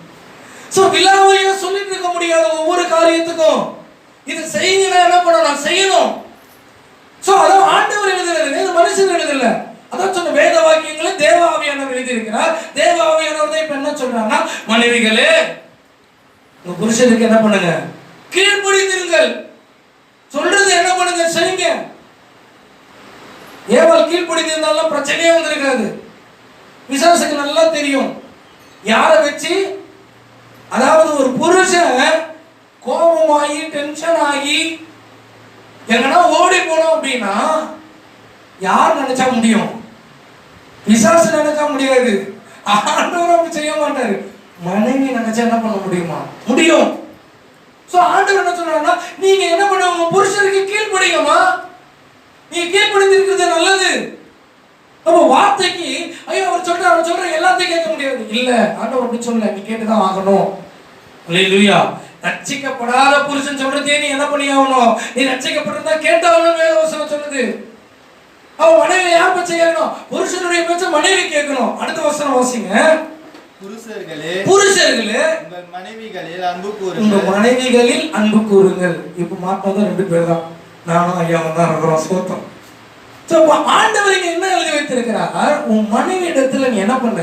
Speaker 1: சோ விலாவரியா சொல்லிட்டு இருக்க முடியாது ஒவ்வொரு காரியத்துக்கும். இது செய்யுங்க, என்ன பண்ணணும், செய்யணும். சோ அதான் ஆண்டவர் எழுதுறது, வேத மனுஷன் எழுதல. அதான் சொன்ன வேத வாக்கியங்களை தேவ ஆவியானவர் எழுதி இருக்கிறார். தேவ ஆவியானவர் தான் இப்ப என்ன சொல்றாங்கன்னா, மனைவிகளே உங்க புருஷனுக்கு என்ன பண்ணுங்க, கீழ்ப்படிந்திருங்கள். சொல்றது என்ன பண்ணுங்க, செய்யுங்க. ஏவாள் கீழ்ப்படிந்திருந்தாலும் பிரச்சனையே வந்திருக்காது. பிசாசுக்கு நல்லா தெரியும் யாரை வச்சு, அதாவது ஒரு புருஷன் கோபமாகி டென்ஷன் ஆகி எங்கன்னா ஓடி போனோம் அப்படின்னா யார் நினைச்சா முடியும், பிசாசு நினைச்சா முடியாது. ஆண்டவர் அப்படி செய்ய மாட்டாரு. மனைவி நினைச்சா என்ன பண்ண முடியுமா, முடியும். சோ ஆண்டவர் என்ன சொல்றாருன்னா, நீங்க என்ன பண்ணுங்க, புருஷனுக்கு கீழ்ப்படிங்கம்மா. நீங்க கீழ்ப்படிந்து இருக்கிறது நல்லது. நம்ம வார்த்தைக்கு ஐயோ அவர் சொல்ற எல்லாத்தையும் கேட்க முடியாது. இல்ல, ஆண்டவர் அப்படி சொல்லல, நீ கேட்டுதான் ஆகணும். அல்லேலூயா. ரட்சிக்கப்படாத புருஷன் சொல்றதே நீ என்ன பண்ணி ஆகணும், நீ ரட்சிக்கப்பட்டிருந்தா கேட்டாகணும் வேதவசனம் சொல்லுது. அவன் மனைவி யார் பேச்ச கேட்கணும், புருஷனுடைய பேச்ச மனைவி கேட்கணும். அடுத்த வசனம் வாசிங்க.
Speaker 2: புருஷர்களே
Speaker 1: உங்கள் மனைவிகளில் அன்பு கூறுங்கள். இப்ப மாத்தம் 2 பேர் தான், நானும் ஐயாவும் தான் இருக்கிறோம். சோத்தம். ஆண்டவர் இங்க என்ன எழுதி வைத்திருக்கிறார், உன் மனைவி இடத்துல நீ என்ன பண்ண,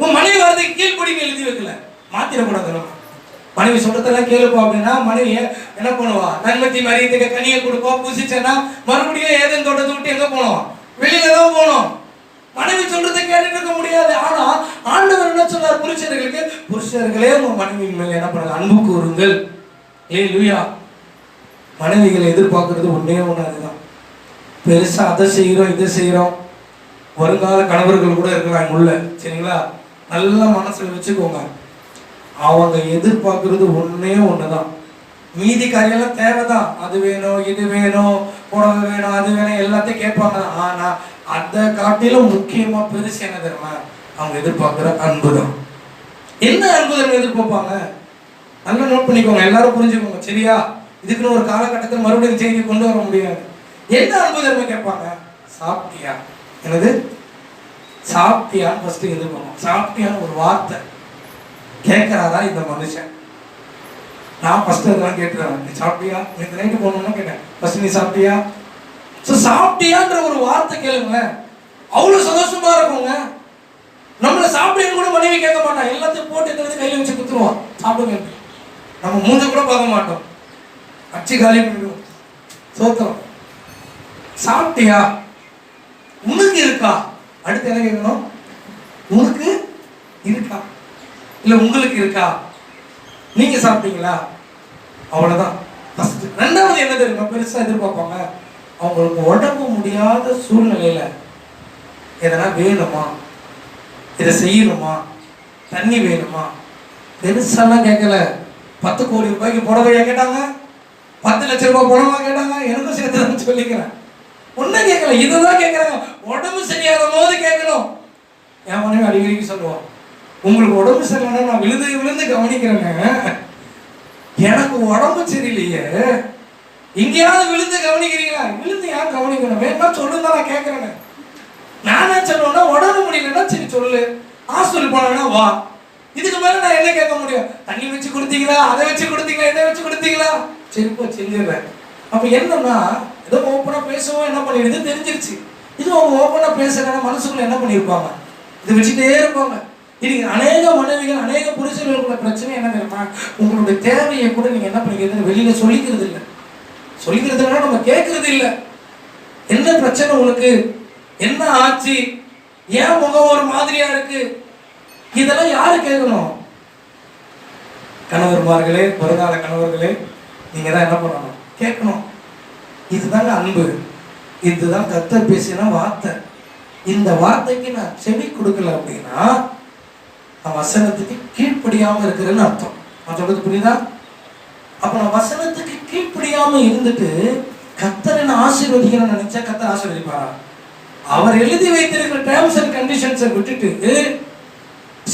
Speaker 1: உன் மனைவி வார்த்தைக்கு கீழ்ப்படின்னு எழுதி வைக்கல. மாத்திரக்கூடாது. மனைவி சொல்றதெல்லாம் கேளுப்பா அப்படின்னா மனைவிய என்ன பண்ணுவா, நன்மத்தி மரியத்துக்கு கனியை கொடுப்பா. புசிச்சேன்னா மறுபடியும் ஏதேன் தோட்டத்தை விட்டு எங்க போனோம், வெளியில தான் போனோம். மனைவி சொல்றதை கேட்டுட்டு இருக்க முடியாது. ஆனா ஆண்டவர் என்ன சொன்னார், புருஷர்களுக்கு, புருஷர்களே உங்க மனைவி மேல என்ன பண்ணுங்க, அன்பு கூறுங்கள். அல்லேலூயா. மனைவிகளை எதிர்பார்க்கறது ஒன்னே ஒண்ணு, அதுதான். பெருசா அதை செய்யறோம் இதை செய்யறோம். வருங்கால கணவர்கள் கூட இருக்கலாம் உள்ள, சரிங்களா? நல்ல மனசுல வச்சுக்கோங்க. அவங்க எதிர்பார்க்கறது ஒன்னே ஒண்ணுதான். மீதி காரியெல்லாம் தேவைதான். அது வேணும், இது வேணும், புடவை வேணும், அது வேணும், எல்லாத்தையும் கேட்பாங்க. ஆனா அதை காட்டிலும் முக்கியமா பெருசு என்ன தெரியுமா, அவங்க எதிர்பார்க்கிற அன்புதான். என்ன அன்புதான் எதிர்பார்ப்பாங்க, நல்லா நோட் பண்ணிக்கோங்க, எல்லாரும் புரிஞ்சுக்கோங்க, சரியா? இதுக்குன்னு ஒரு காலகட்டத்தில் மறுபடியும் செய்தி கொண்டு வர முடியாது. என்ன அன்புதன்மை கேட்பாங்க, சாப்பிட்டியா, என்னது சாப்பிட்டியான்னு ஃபர்ஸ்ட் எதிர்பார்க்கணும். சாப்பிட்டியான்னு ஒரு வார்த்தை கேட்கிறாரா இந்த மனுஷன்? நான் ஃபர்ஸ்ட் அதெல்லாம் கேட்டுறேன். நீ சாப்பிட்டியா, இந்த நைட்டு போகணும்னா கேட்டேன், ஃபர்ஸ்ட் நீ சாப்பிட்டியா. ஸோ சாப்பிட்டியான்ற ஒரு வார்த்தை கேளுங்களேன், அவ்வளோ சந்தோஷமா இருக்குங்க. நம்மளை சாப்பிட்டேன்னு கூட மனைவி கேட்க மாட்டான், எல்லாத்தையும் போட்டு எடுத்து கையில் வச்சு குத்துருவான், சாப்பிடுங்க. நம்ம மூஞ்ச கூட பார்க்க மாட்டோம், அச்சு காலி பண்ணிடுவோம். சோத்திரம். சாப்பிட்டியா, உனக்கு இருக்கா, அடுத்து என்ன கேட்கணும், உனக்கு இருக்கா, இல்ல உங்களுக்கு இருக்கா, நீங்க சாப்பிட்டீங்களா, அவ்வளவுதான். ரெண்டாவது என்ன தெரியுமா பெருசா எதிர்பார்ப்பாங்க, அவங்களுக்கு உடம்பு முடியாத சூழ்நிலையில எதனா வேணுமா, இதை செய்யணுமா, தண்ணி வேணுமா, பெருசாலாம் கேட்கல. 10 கோடி ரூபாய்க்கு புடவையா கேட்டாங்க, 10 லட்சம் ரூபாய் புடவை கேட்டாங்க, எனக்கும் சேர்த்து சொல்லிக்கிறேன். ஒன்னும் கேட்கல, இதுதான் கேட்கறாங்க. உடம்பு சரியாத போது கேட்கணும். என் மனைவி அடிக்கடிக்கு சொல்லுவான், உங்களுக்கு உடம்பு சரியில்லைன்னா நான் விழுந்து விழுந்து கவனிக்கிறேங்க, எனக்கு உடம்பு சரியில்லையே, எங்கேயாவது விழுந்து கவனிக்கிறீங்களா? விழுந்து யாரும் கவனிக்கணும், வேணா சொல்லுங்க, நான் கேட்கறேன். நானே சொல்லுவேன்னா உடம்பு முடியலன்னா சரி சொல்லு, ஹாஸ்பிட்டல் போனா வா, இதுக்கு மேல நான் என்ன கேட்க முடியும்? தண்ணி வச்சு கொடுத்தீங்களா, அதை வச்சு கொடுத்தீங்களா, இதை வச்சு கொடுத்தீங்களா, சரி போ செஞ்சிடுறேன். அப்ப என்னன்னா ஏதோ ஓப்பனா பேசவும் என்ன பண்ணிடுது தெரிஞ்சிருச்சு. இது அவங்க ஓப்பனா பேசுறாங்க, மனசுக்குள்ள என்ன பண்ணிருப்பாங்க, இது வச்சுட்டே இருப்பாங்க. இன்னைக்கு அநேக மனைவிகள், அநேக புருஷர்களுக்குள்ள பிரச்சனை என்ன தெரியுமா, உங்களுடைய தேவையை கூட நீங்க என்ன பண்ணிக்கிறது, வெளியில சொல்லிக்கிறது இல்லை. சொல்லிக்கிறதுனா நம்ம கேட்கறது இல்லை. என்ன பிரச்சனை உங்களுக்கு, என்ன ஆச்சு, ஏன் முகம் ஒரு மாதிரியா இருக்கு, இதெல்லாம் யாரு கேட்கணும்? கணவர்மார்களே, வருங்கால கணவர்களே, நீங்க தான் என்ன பண்ணணும், கேட்கணும். இதுதாங்க அன்பு, இதுதான் கர்த்தர் பேசின வார்த்தை. இந்த வார்த்தைக்கு நான் செவி கொடுக்கல அப்படின்னா நான் வசனத்துக்கு கீழ்ப்படியாம இருக்கிறேன்னு அர்த்தம். நான் சொல்றது புரியுதா? அப்ப நான் வசனத்துக்கு கீழ்ப்படியாம இருந்துட்டு கர்த்தர் என்ன ஆசீர்வதிக்கணும்னு நினைச்சா கர்த்தர் ஆசீர்வதிப்பாரா? அவர் எழுதி வைத்திருக்கிற டேர்ம்ஸ் அண்ட் கண்டிஷன்ஸை விட்டுட்டு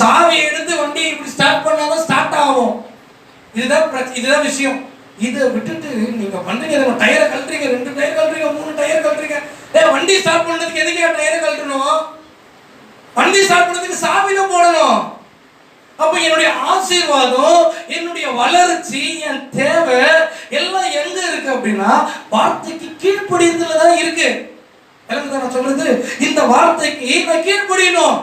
Speaker 1: சாவியை எடுத்து வண்டி இப்படி ஸ்டார்ட் பண்ணாதான் ஸ்டார்ட் ஆகும். இதுதான் விஷயம். இதை விட்டுட்டு நீங்க பண்றீங்க, டயரை கழட்டுறீங்க, 2 டயர் கழட்டுறீங்க, 3 டயர் கழட்டுறீங்க. வண்டி ஸ்டார்ட் பண்றதுக்கு எதுக்கு டயரை கழட்டணும்? வண்டி ஸ்டார்ட் பண்றதுக்கு சாவியில போடணும். அப்ப என்னுடைய ஆசீர்வாதம், என்னுடைய வளர்ச்சி, என் தேவை எல்லாம் எங்க இருக்கு அப்படின்னா வார்த்தைக்கு கீழ்ப்படியதுல தான் இருக்கு. நான் சொல்றது, இந்த வார்த்தைக்கு நான் கீழ்ப்படியணும்.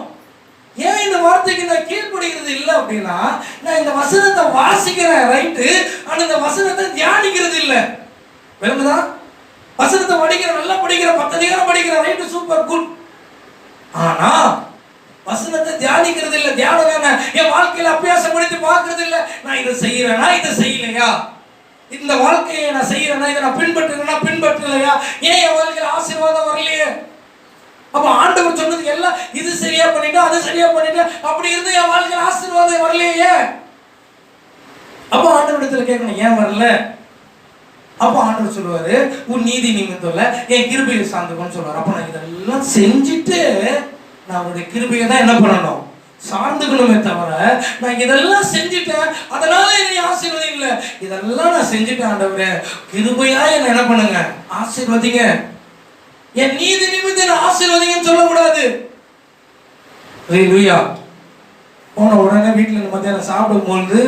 Speaker 1: ஏன் இந்த வார்த்தைக்கு நான் கீழ்ப்படிகிறது இல்லை அப்படின்னா, நான் இந்த வசனத்தை வாசிக்கிறேன் ரைட்டு, ஆனா இந்த வசனத்தை தியானிக்கிறது இல்லை. விளங்குதா? வசனத்தை படிக்கிறேன், நல்லா படிக்கிறேன், 10 அதிகாரம் படிக்கிறேன், ரைட்டு, சூப்பர், குட். ஆனா வசனத்தை தியானிக்கிறது இல்லை. தியானம் என்ன? என் வாழ்க்கையில அபியாசம் படித்து பார்க்கறது இல்லை. நான் இதை செய்யறேனா, இதை செய்யலையா? இந்த வாழ்க்கையை நான் செய்யறேனா, இதை நான் பின்பற்றுறேனா, பின்பற்றலையா? ஏன் என் வாழ்க்கையில ஆசீர்வாதம் வரலையே? அப்ப ஆண்டவர் சொன்னது எல்லாம் இது சரியா பண்ணிட்டு அது சரியா பண்ணிட்டு அப்படி இருந்து என் வாழ்க்கையில ஆசீர்வாதம் வரலையே. அப்ப ஆண்டவரிடத்துல கேட்கணும், ஏன் வரல? அப்ப ஆண்டவர் சொல்லுவாரு, உன் நீதி நிமித்தம் இல்ல, என் கிருபையை சார்ந்துக்கணும்னு சொல்லுவாரு. அப்ப நான் இதெல்லாம் செஞ்சுட்டு நான் அவருடைய கிருபையை தான் என்ன பண்ணணும்? சார்ந்துக்கணுமே தவிர நான் இதெல்லாம் செஞ்சுட்டேன் அதனால என்னை ஆசீர்வதி இல்லை. இதெல்லாம் நான் செஞ்சுட்டேன் ஆண்டவரே, கிருபையா என்ன என்ன பண்ணுங்க, ஆசீர்வதிங்க, என் நீதி நிமித்தம் ஆசீர்வதிங்கன்னு சொல்லக்கூடாது. ஹல்லேலூயா. போன உடனே வீட்டில் மத்தியானம் சாப்பிடும்போது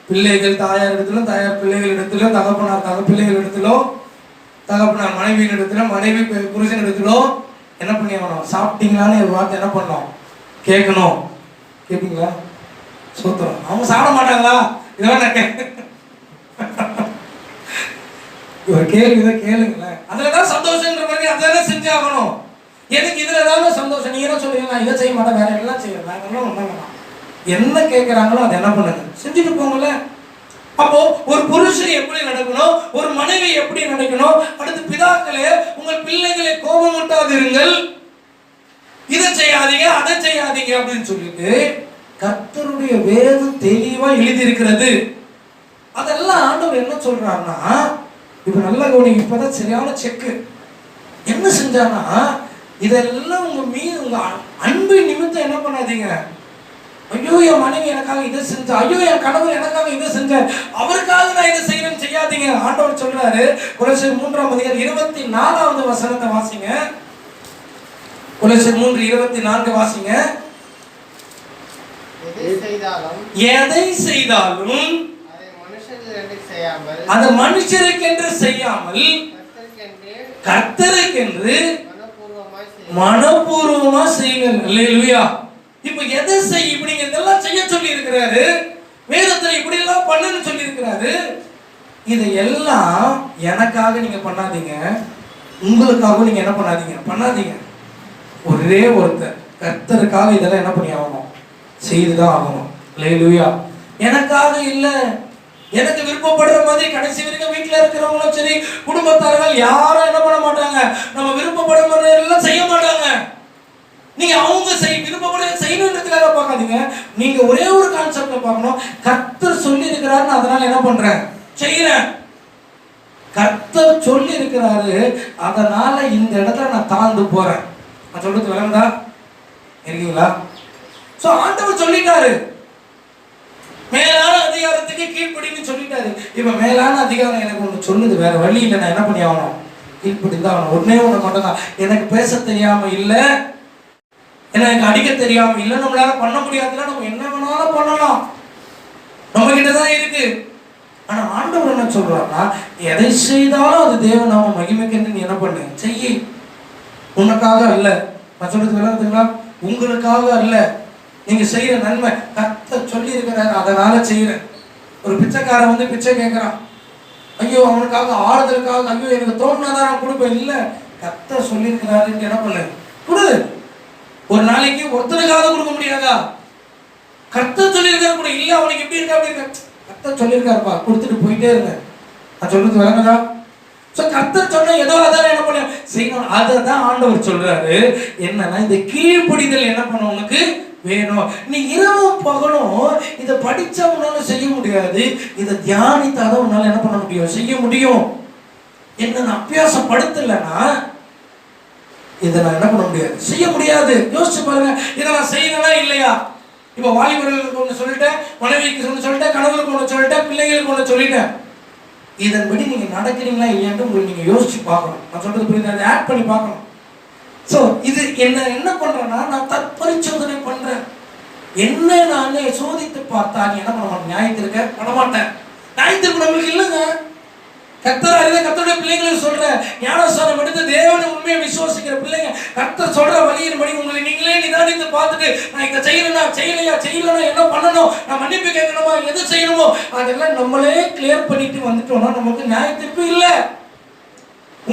Speaker 1: பிள்ளைகள் தாயார் இடத்திலும், தாயார் பிள்ளைகள் இடத்திலும், தகப்பனார் பிள்ளைகள் இடத்திலும், தகப்பனார் மனைவியின் இடத்திலும், மனைவி புருஷன் இடத்திலும் என்ன பண்ணியாகணும்? சாப்பிட்டீங்களான்னு ஒரு வார்த்தை என்ன பண்ணோம்? கேட்கணும். கேட்பீங்களா? சூத்திரம். அவங்க சாப்பிட மாட்டாங்களா? இதெல்லாம் ஒரு கேள்வி இதை கேளுங்களேன். அதுலதான் சந்தோஷன்ற மாதிரி அதானே செஞ்சாகணும். எனக்கு இதுல ஏதாவது சந்தோஷம். நீங்க என்ன சொல்லுவீங்க? நான் இதை செய்ய மாட்டேன், வேற எல்லாம் செய்யறேன். நாங்கெல்லாம் ஒன்றாங்கண்ணா என்ன கேட்கிறாங்களோ அதை என்ன பண்ணுங்க, செஞ்சுட்டு போங்கல்ல. அப்போ ஒரு புருஷன் எப்படி நடக்கணும், ஒரு மனைவி எப்படி நடக்கணும், அடுத்து பிதாக்களே உங்கள் பிள்ளைகளை கோபமூட்டாதிருங்கள், இதை செய்யாதீங்க அதை செய்யாதீங்க அப்படின்னு சொல்லிட்டு கர்த்தருடைய வேதம் தெளிவா எழுதி இருக்கிறது. அதெல்லாம் ஆண்டவர் என்ன சொல்றாருன்னா, இப்ப நல்லா கவனிங்க, இப்பதான் சரியான செக்கு. என்ன செஞ்சானா, இதெல்லாம் உங்க மீது உங்க அன்பு நிமித்தம் என்ன பண்ணாதீங்க. ஐயோ என் மனைவி எனக்காக இதை செஞ்சா, ஐயோ என் கணவர் எனக்காக இதை செஞ்சார், அவருக்காக நான் இதை செய்யறேன்னு செய்யாதீங்க. ஆண்டவர் சொல்றாரு, கொலோசியர் 3ஆம் அதிகாரம் 24வது வசனத்தை வாசிங்க. கொலோசியர் 3:24 வாசிங்க. எதை செய்தாலும் அதை மனுஷருக்கென்று செய்யாமல் கர்த்தருக்கென்று மனப்பூர்வமா செய்யுங்கள். அல்லேலூயா. இப்ப எதை செய், இப்படி இதெல்லாம் செய்ய சொல்லி இருக்கிறாரு, வேதத்துல இப்படி எல்லாம் பண்ணுன்னு சொல்லி இருக்கிறாரு. இதையெல்லாம் எனக்காக நீங்க பண்ணாதீங்க, உங்களுக்காக நீங்க என்ன பண்ணாதீங்க. ஒரே ஒருத்தர் கர்த்தருக்காக இதெல்லாம் என்ன பண்ணி ஆகணும், செய்துதான் ஆகணும். அல்லேலூயா. எனக்காக இல்ல, எனக்கு விருப்பப்படுற மாதிரி கடைசி வரைக்கும் வீட்டுல இருக்கிறவங்களும் சரி, குடும்பத்தார்கள் யாரும் என்ன பண்ண மாட்டாங்க, நம்ம விருப்பப்படுற மாதிரி எல்லாம் செய்ய மாட்டாங்க. நீங்க அவங்க விருப்பப்பட செய்யணுன்றதுக்காக பார்க்காதீங்க. நீங்க ஒரே ஒரு கான்செப்ட்ல பார்க்கணும், கர்த்தர் சொல்லி இருக்கிறாருன்னு அதனால என்ன பண்றேன், செய்யறேன். கர்த்தர் சொல்லி இருக்கிறாரு, அதனால இந்த இடத்துல நான் தாழ்ந்து போறேன். நான் சொல்றது விளங்குதா? இருக்கீங்களா? சோ ஆண்டவர் சொல்லிட்டாரு, மேலான அதிகாரத்துக்கு கீழ்ப்படின்னு சொல்லிட்டாரு. இப்ப மேலான அதிகாரம் எனக்கு ஒண்ணு சொல்லுது, வேற வழி இல்லை, நான் என்ன பண்ணி ஆகணும், கீழ்ப்படிதான் ஆகணும். ஒன்னே ஒண்ணு மட்டும் தான், எனக்கு பேச தெரியாம இல்ல, எனக்கு அடிக்க தெரியாம இல்ல, நம்மளால பண்ண முடியாதுன்னா நம்ம என்ன வேணாலும் பண்ணலாம், நம்ம கிட்டதான் இருக்கு. ஆனா ஆண்டவர் என்ன சொல்றாருன்னா, எதை செய்தாலும் அது தேவன் நாம மகிமைக்கு நீ என்ன பண்ணு, செய்ய. உனக்காக அல்ல, நான் சொல்றது விளங்குதுங்களா? உங்களுக்காக அல்ல. நீங்க செய்யற நன்மை கர்த்தர் சொல்லி இருக்கிறாரு, அதனால செய்யறேன். ஒரு பிச்சைக்காரன் வந்து பிச்சை கேட்கிறான், ஐயோ அவனுக்காக ஆறுதலுக்காக, ஐயோ எனக்கு தோணுனாதான் நான் கொடுப்பேன். இல்ல, கர்த்தர் சொல்லி இருக்கிறாருன்னு என்ன பண்ணு, கொடு. ஒரு நாளைக்கு ஒருத்தனுக்காக கொடுக்க முடியாதா? கர்த்தர் சொல்லியிருக்காரு கூட. இல்ல அவனுக்கு எப்படி இருக்கா, அப்படி இருக்க, கர்த்தர் சொல்லியிருக்காருப்பா, கொடுத்துட்டு போயிட்டே இருங்க. நான் சொல்றது விளங்குதா? கர்த்தர் சொன்ன ஏதோ அதான் என்ன பண்ண செய்யணும். அதை தான் ஆண்டவர் சொல்றாரு. என்னன்னா இந்த கீழ்ப்படிதல் என்ன பண்ண உனக்கு வேணும். நீ இரவும் பகலும் இதை படிச்சா உன்னால செய்ய முடியாது, இதை தியானித்தாதான் உன்னால என்ன பண்ண முடியும், செய்ய முடியும். என்ன நான் அபியாசப்படுத்தலைன்னா இதை நான் என்ன பண்ண முடியாது, செய்ய முடியாது. யோசிச்சு பாருங்க, இதை நான் செய்யறேனா இல்லையா? இப்போ வாலிபர்களுக்கு ஒன்று சொல்லிட்டேன், மனைவிக்கு ஒன்று சொல்லிட்டேன், கணவருக்கு ஒன்று சொல்லிட்டேன், பிள்ளைகளுக்கு ஒன்று சொல்லிட்டேன். இதன்படி நீங்க நடக்கிறீங்களா இல்லையான்னு உங்களுக்கு நீங்க யோசிச்சு பார்க்கணும். நான் சொல்றது புரியுது, அதை ஆட் பண்ணி பார்க்கணும். ஸோ இது என்ன பண்றேன்னா, நான் தற்பரிசோதனை பண்றேன். என்ன நான் சோதித்து பார்த்தா நீ என்ன பண்ண மாட்டேன், நியாயத்திருக்க பண்ண மாட்டேன். நியாயத்திற்கு நம்மளுக்கு இல்லைங்க. கர்த்தர் அறிந்த கர்த்தருடைய பிள்ளைங்களுக்கு சொல்ற ஞானஸ்நானம் எடுத்து தேவனை உண்மையை விசுவாசிக்கிற பிள்ளைங்க, கர்த்தர் சொல்ற வழியின்படி உங்களை நீங்களே நிதானித்து பார்த்துட்டு, நான் இதை செய்யணும்னா செய்யலனா என்ன பண்ணணும், நான் மன்னிப்பு கேட்கணுமா, எது செய்யணுமோ அதெல்லாம் நம்மளே கிளியர் பண்ணிட்டு வந்துட்டோம்னா நமக்கு நியாயத்திற்கு இல்லை.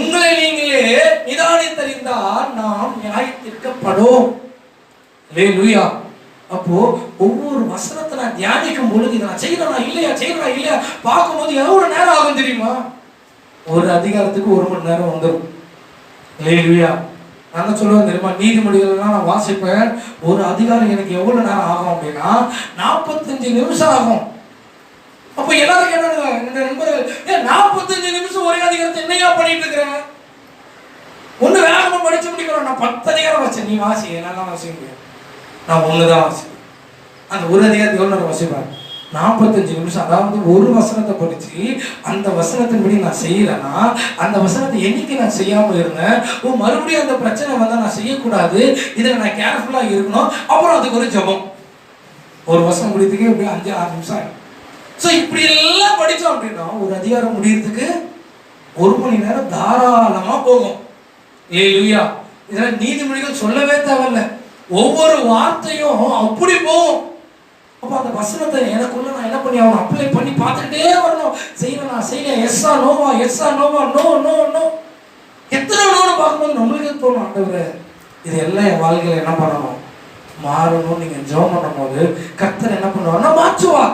Speaker 1: உங்களை நீங்களே நிதானித்தறிந்தால் நாம் நியாயத்திற்கப்படும். அல்லேலூயா. அப்போ ஒவ்வொரு வசனத்தை நான் தியானிக்கும் பொழுது இதை நான் செய்யறேனா இல்லையா பார்க்கும்போது எவ்வளவு நேரம் ஆகும் தெரியுமா? ஒரு அதிகாரத்துக்கு 1 மணி நேரம் வந்துடும். அல்லேலூயா. நான் சொல்லுவேன் தெரியுமா, நீதிமொழிகள்லாம் நான் வாசிப்பேன், ஒரு அதிகாரம் எனக்கு எவ்வளவு நேரம் ஆகும் அப்படின்னா 45 நிமிஷம் ஆகும். அப்ப எல்லாரும் என்ன நண்பர்கள், 45 நிமிஷம் ஒரே அதிகாரத்தை என்னையா பண்ணிட்டு இருக்கிறேன், ஒண்ணு வேகமா படிச்சு முடிக்கிறோம். நான் 10 அதிகாரம் வச்சேன், நீ வாசி, என்னால வாசிக்க முடியாது, நான் ஒண்ணுதான் வாசிப்பேன். அந்த ஒரு அதிகாரத்தை எவ்வளவு நேரம் வாசிப்பேன், 45 நிமிஷம். அதாவது ஒரு வசனத்தை படிச்சு அந்த வசனத்தின்படி நான் செய்யறேன்னா, அந்த வசனத்தை என்னைக்கு நான் செய்யாம இருந்தேன், மறுபடியும் அந்த பிரச்சனை வந்தா நான் செய்யக்கூடாது, இதில் நான் கேர்ஃபுல்லா இருக்கணும். அப்புறம் அதுக்கு ஒரு ஜெபம், ஒரு வசனம் முடியறதுக்கு எப்படி 5-6 நிமிஷம் ஆகும். ஸோ இப்படி எல்லாம் படித்தோம் அப்படின்னா ஒரு அதிகாரம் முடியறதுக்கு 1 மணி நேரம் தாராளமா போகும். அல்லேலூயா. இதெல்லாம் நீதிமொழிகள் சொல்லவே தேவையில்ல, ஒவ்வொரு வார்த்தையும் அப்படி போகும். அப்போ அந்த வசனத்தை எனக்குள்ள நான் என்ன பண்ணி அவனை அப்ளை பண்ணி பார்த்துக்கிட்டே வரணும். செய்யறேன் எஸ்ஸா நோவா நோ நோ நோ, எத்தனை நோன்னு பார்க்கும்போது நம்மளுக்கே தோணும், ஆண்டவரே இது எல்லாம் என் வாழ்க்கையில் என்ன பண்ணணும், மாறணும். நீங்க ஜெபம் பண்ணும் போது கர்த்தர் என்ன பண்ணுவார்னா மாற்றுவார்.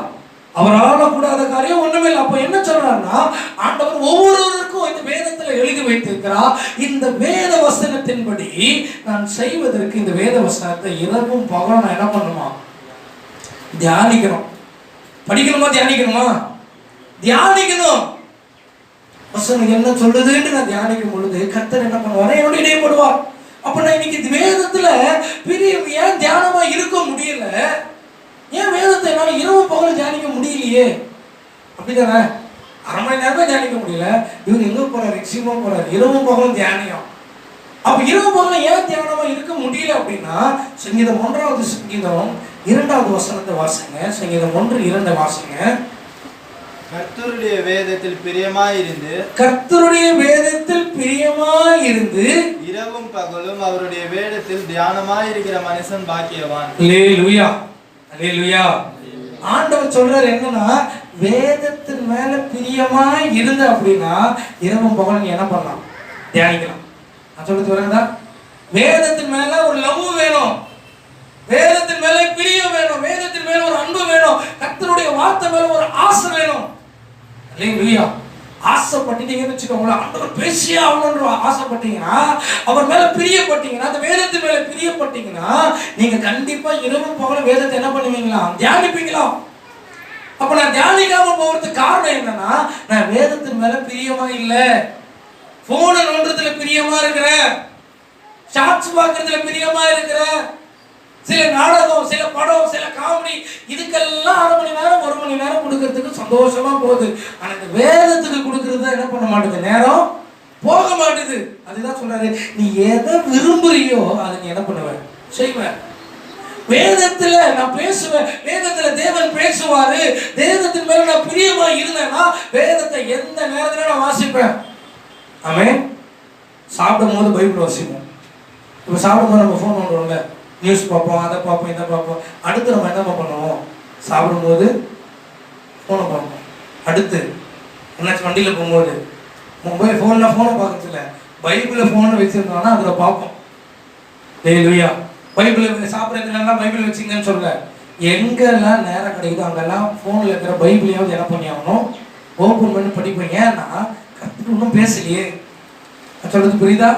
Speaker 1: அவரால் கூடாத காரியம் ஒண்ணுமே இல்லை. அப்போ என்ன சொல்றாருன்னா, ஆண்டவர் ஒவ்வொருவருக்கும் இந்த வேதத்துல எழுதி வைத்திருக்கிறார். இந்த வேத வசனத்தின்படி நான் செய்வதற்கு இந்த வேத வசனத்தை இரவும் பகலும் நான் என்ன பண்ணுமா, தியானிக்கணும். படிக்கணுமா தியானிக்கணுமா? தியானிக்கணும். வசனம் என்ன சொல்லுதுன்னு நான் தியானிக்கும் பொழுது கர்த்தர் என்ன பண்ணுவார், என்னோட இடைப்படுவார். அப்ப நான் இன்னைக்கு வேதத்துல பெரிய ஏன் தியானமா இருக்க முடியல, ஏன் வேதத்தை என்னால இரவு பகலும் தியானிக்க முடியலையே? அப்படிதானே, 1/2 மணி நேரமே தியானிக்க முடியல. இவங்க எங்க போறாரு, எக்ஸிமா போறாரு, இரவு பகலும் தியானியம். அப்ப இரவு பகலும் ஏன் தியானமா இருக்க முடியல அப்படின்னா, சங்கீதம் 1வது சங்கீதம் 2வது வசனத்தை வாசிங்க. சங்கீதம் 1:2 வாசிங்க.
Speaker 2: கர்த்தருடைய வேதத்தில் பிரியமாயிருந்து,
Speaker 1: கர்த்தருடைய வேதத்தில் பிரியமாயிருந்து
Speaker 2: இரவும் பகலும் அவருடைய வேதத்தில் தியானமாயிருக்கிற மனுஷன் பாக்கியவான்.
Speaker 1: அல்லேலூயா. அல்லேலூயா. ஆண்டவர் சொல்றாரு என்னன்னா, வேதத்தின் மேல பிரியமாய் இருந்த அப்படின்னா இரவும் பகலும் நீ என்ன பண்ணலாம், தியானிக்கலாம். நான் சொல்றது வரதா, வேதத்தின் மேல ஒரு லவ் வேணும், வேதத்தின் மேல பிரியம் வேணும், வேதத்தின் மேல ஒரு அன்பு வேணும், கர்த்தருடைய வார்த்தை மேல ஒரு ஆசை வேணும். அல்லேலூயா. ஆசைப்பட்டீங்கன்னு வச்சுக்கோங்களேன், ஆண்டவர் பேசியே ஆகணும்ன்ற ஆசைப்பட்டீங்கன்னா, அவர் மேல பிரியப்பட்டீங்கன்னா, அந்த வேதத்தின் மேல பிரியப்பட்டீங்கன்னா, நீங்க கண்டிப்பா இரவும் பகலும் வேதத்தை என்ன பண்ணுவீங்களா, தியானிப்பீங்களா. அப்ப நான் தியானிக்காம போறதுக்கு காரணம் என்னன்னா, நான் வேதத்தின் மேல பிரியமா இல்ல, போன நோன்றதுல பிரியமா இருக்கிறேன், ஷார்ட்ஸ் பார்க்கறதுல பிரியமா இருக்கிறேன், சில நாடகம், சில படம், சில காமெடி, இதுக்கெல்லாம் 1/2 மணி நேரம் 1 மணி நேரம் கொடுக்கறதுக்கு சந்தோஷமா போகுது. ஆனா இந்த வேதத்துக்கு கொடுக்கறது என்ன பண்ண மாட்டேங்குது, நேரம் போக மாட்டேது. அதுதான் சொல்றாரு, நீ எதை விரும்புறியோ அதை நீ என்ன பண்ணுவ, செய்வ. வேதத்துல நான் பேசுவேன், வேதத்துல தேவன் பேசுவாரு, வேதத்தின் மேல நான் பிரியமா இருந்தேன்னா வேதத்தை எந்த நேரத்துல நான் வாசிப்பேன். ஆமென். சாப்பிடும் போது பைபிள் வாசிப்போம். இப்ப சாப்பிடும் போது நம்ம போன் பண்றோம்ல, நியூஸ் பார்ப்போம், அதை பார்ப்போம், இதை பார்ப்போம். அடுத்து நம்ம என்ன பண்ணுவோம், சாப்பிடும்போது ஃபோனை பார்ப்போம். அடுத்து என்னாச்சு, வண்டியில் போகும்போது மொபைல் ஃபோனில் ஃபோனை பார்க்கறதில்ல, பைபிளில் ஃபோனை வச்சுருந்தோம்னா அதில் பார்ப்போம். அல்லேலூயா. பைபிள் சாப்பிட்றதுலாம் பைபிள் வச்சிங்கன்னு சொல்ல, எங்கெல்லாம் நேரம் கிடைக்குதோ அங்கெல்லாம் ஃபோனில் இருக்கிற பைபிளையாவது என்ன பண்ணி ஆகணும், ஓப்பன் பண்ணி படிப்போம். ஏன்னா கற்றுட்டு ஒன்றும் பேசலையே. சொல்கிறது புரியுதா?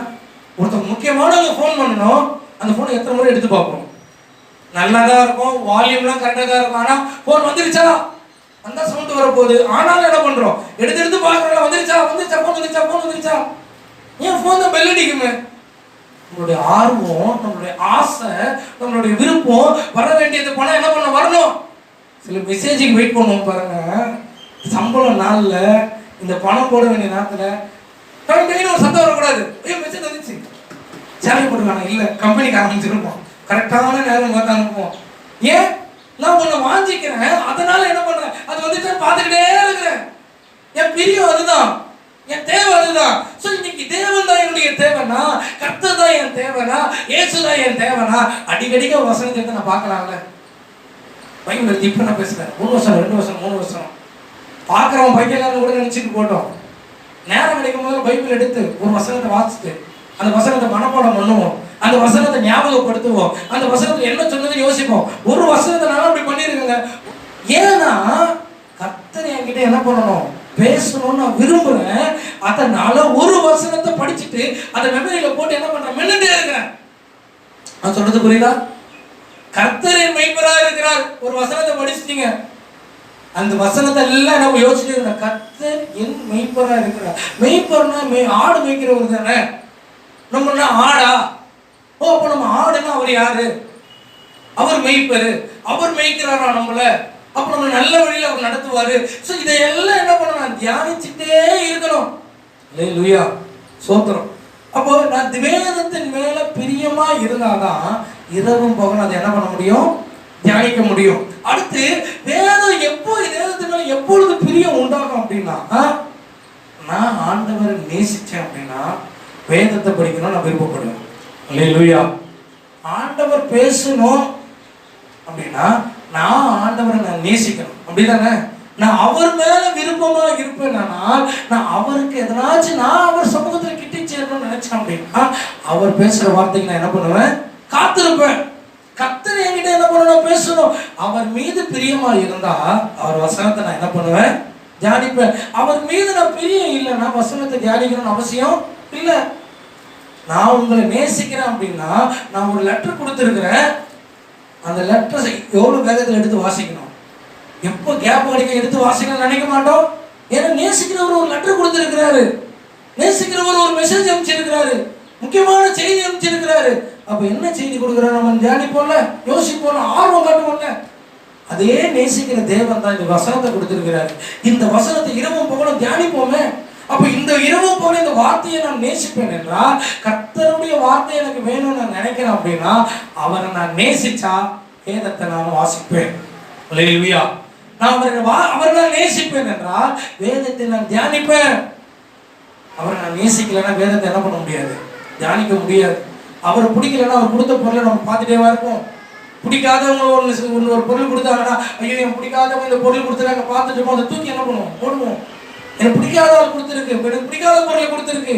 Speaker 1: ஒருத்தவங்க முக்கியமானவங்க ஃபோன் பண்ணணும், அந்த ஃபோனை எத்தனை முறை எடுத்து பார்ப்போம். நல்லதா இருக்கும், வால்யூம்லாம் கரெக்டாக தான் இருக்கும். ஆனால் ஃபோன் வந்துருச்சா, அந்த சவுண்ட் வரப்போகுது. ஆனாலும் என்ன பண்றோம், எடுத்து எடுத்து பார்க்குறோம், வந்துருச்சா வந்துருச்சா ஃபோன் வந்துருச்சா ஃபோன் வந்துருச்சா. ஏன் ஃபோன் தான் பெல் அடிக்குமே. நம்மளுடைய ஆர்வம், நம்மளுடைய ஆசை, நம்மளுடைய விருப்பம், வர வேண்டியது பணம் என்ன பண்ண வரணும். சில மெசேஜுக்கு வெயிட் பண்ணுவோம் பாருங்க, சம்பளம் நாளில் இந்த பணம் போட வேண்டிய நேரத்தில் ஒரு சத்தம் வரக்கூடாது. ஐயோ மெசேஜ் வந்துச்சு, சேலரி போட்டுருக்காங்க, இல்லை கம்பெனிக்கு ஆரம்பிச்சிருப்போம், கரெக்டான நேரம் பார்த்து அனுப்புவோம். ஏன், நான் ஒன்று வாங்கிக்கிறேன், அதனால என்ன பண்றேன், அது வந்துட்டு பார்த்துக்கிட்டே இருக்கிறேன். என் பிரியம் அதுதான், என் தேவை அதுதான். ஸோ இன்னைக்கு தேவன் தான் என்னுடைய தேவைனா, கர்த்தர் தான் என் தேவைனா, இயேசு தான் என் தேவைனா, அடிக்கடிக்க வசனத்தை நான் பார்க்கலாம்ல. பைபிள் எடுத்து இப்போ நான் பேசுகிறேன், 1 வருஷம் 2 வருஷம் 3 வருஷம் பார்க்குறவன் பைக்கியக்காரன் கூட நினச்சிட்டு போட்டோம். நேரம் கிடைக்கும் போது பைபிள் எடுத்து ஒரு வசனத்தை வாசித்து அந்த வசனத்தை மனப்பாடம் பண்ணுவோம், அந்த வசனத்தை ஞாபகப்படுத்துவோம், அந்த வசனத்தை என்ன சொன்னதுன்னு யோசிப்போம். ஒரு வசனத்தை நான் அப்படி பண்ணியிருக்கேங்க. ஏன்னா கர்த்தர் என்கிட்ட என்ன பண்ணணும், பேசணும்னு நான் விரும்புறேன். அதனால ஒரு வசனத்தை படிச்சுட்டு அதை மெமரியில போட்டு என்ன பண்றேன், மென்னுட்டே இருக்கிறேன். நான் சொல்றது புரியுதா? கர்த்தர் என் மெய்ப்பரா இருக்கிறார், ஒரு வசனத்தை படிச்சுட்டீங்க, அந்த வசனத்தை எல்லாம் நம்ம யோசிச்சுட்டு இருக்கேன். கர்த்தர் என் மெய்ப்பரா இருக்கிறார். மெய்ப்பர்னா ஆடு மேய்க்கிறவர் தானே. நம்ம ஆடா? ஓ, அப்ப நம்ம ஆடுன்னா அவர் யாரு? அவர் மெய்ப்பரு, அவர் மேய்க்கிறாரா நம்மள, அப்ப நம்ம நல்ல வழியில அவர் நடத்துவாரு. சோ இதையெல்லாம் என்ன பண்ணணும், தியானிச்சுட்டே இருக்கணும். அல்லேலூயா, சோத்திரம். அப்போ நான் வேதத்தின் மேல பிரியமா இருந்தாதான் இரவும் பகலும் அதை என்ன பண்ண முடியும், தியானிக்க முடியும். அடுத்து வேதம் எப்போ, வேதத்தின் மேல எப்பொழுது பிரியம் உண்டாகும் அப்படின்னா, நான் ஆண்டவரை நேசிச்சேன் அப்படின்னா வேதத்தை படிக்கணும் நான் விருப்பப்படுவேன். அல்லேலூயா. ஆண்டவர் பேசணும் அப்படின்னா நான் ஆண்டவரை நான் நேசிக்கணும், அப்படிதானே? நான் அவர் மேல விருப்பமா இருப்பேன். நான் அவருக்கு எதனாச்சும் நான் அவர் சமூகத்தில் கிட்டி சேரணும்னு நினைச்சேன் அப்படின்னா அவர் பேசுற வார்த்தைக்கு நான் என்ன பண்ணுவேன், காத்திருப்பேன். கர்த்தர் என்கிட்ட என்ன பண்ணணும், பேசணும். அவர் மீது பிரியமா இருந்தா அவர் வசனத்தை நான் என்ன பண்ணுவேன், தியானிப்பேன். அவர் மீது நான் பிரியம் இல்லைன்னா வசனத்தை தியானிக்கணும்னு அவசியம் இல்லை. நான் உங்களை நேசிக்கிறேன் அப்படின்னா நான் ஒரு லெட்டர் கொடுத்துருக்கிறேன், அந்த லெட்டரை எவ்வளவு வேகத்தில் எடுத்து வாசிக்கணும், எப்போ கேப் கிடைக்க எடுத்து வாசிக்கணும்னு நினைக்க மாட்டோம். ஏன்னா நேசிக்கிறவர் ஒரு லெட்டர் கொடுத்துருக்கிறாரு, நேசிக்கிறவர் ஒரு மெசேஜ் அனுப்பிச்சிருக்கிறாரு, முக்கியமான செய்தி அனுப்பிச்சிருக்கிறாரு. அப்ப என்ன செய்தி கொடுக்குறாரு, நம்ம தியானிப்போம்ல, யோசிப்போம்ல, ஆர்வம் காட்டுவோம்ல. அதே நேசிக்கிற தேவன் தான் இந்த வசனத்தை கொடுத்திருக்கிறாரு. இந்த வசனத்தை இரவும் பகலும் தியானிப்போமே. அப்ப இந்த இரவும் போல இந்த வார்த்தையை நான் நேசிப்பேன் என்றால், கர்த்தருடைய வார்த்தை எனக்கு வேணும்னு நான் நினைக்கிறேன் அப்படின்னா அவரை நான் நேசிச்சா வேதத்தை நான் வாசிப்பேன். அல்லேலூயா. நான் அவரை நான் நேசிப்பேன் என்றால் வேதத்தை நான் தியானிப்பேன். அவரை நான் நேசிக்கலைன்னா வேதத்தை என்ன பண்ண முடியாது, தியானிக்க முடியாது. அவரை பிடிக்கலன்னா அவர் கொடுத்த பொருளை நம்ம பார்த்துட்டே இருப்போம். பிடிக்காதவங்க ஒரு பொருள் கொடுத்தாங்கன்னா, ஐயோ என் பிடிக்காதவங்க இந்த பொருள் கொடுத்துருக்காங்க பார்த்துட்டு அதை தூக்கி என்ன பண்ணுவோம், போடுவோம். எனக்கு பிடிக்காத ஆள் கொடுத்துருக்கு, எனக்கு பிடிக்காத பொருளை கொடுத்துருக்கு.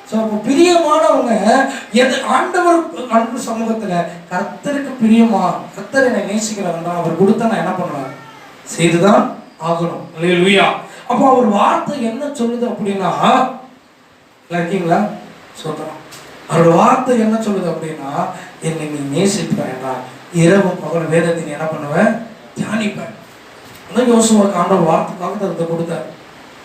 Speaker 1: ஸோ அப்போ பிரியமானவங்க எது ஆண்டவர் சமூகத்தில் கர்த்தருக்கு பிரியமா, கர்த்தர் என்னை நேசிக்கிறவங்க அவர் கொடுத்தா நான் என்ன பண்ணுவேன், செய்துதான் ஆகணும். அல்லேலூயா. அப்போ அவர் வார்த்தை என்ன சொல்லுது அப்படின்னா, இருக்கீங்களா சொல்றோம், அவரோட வார்த்தை என்ன சொல்லுது அப்படின்னா, என்னை நீ நேசிப்பேன்டா, இரவு பகல் வேதத்தை நீ என்ன பண்ணுவேன், தியானிப்பேன். அதான் யோசுவாக்கு ஆண்டவர் வார்த்தைக்காக தரத்தை கொடுத்தார்.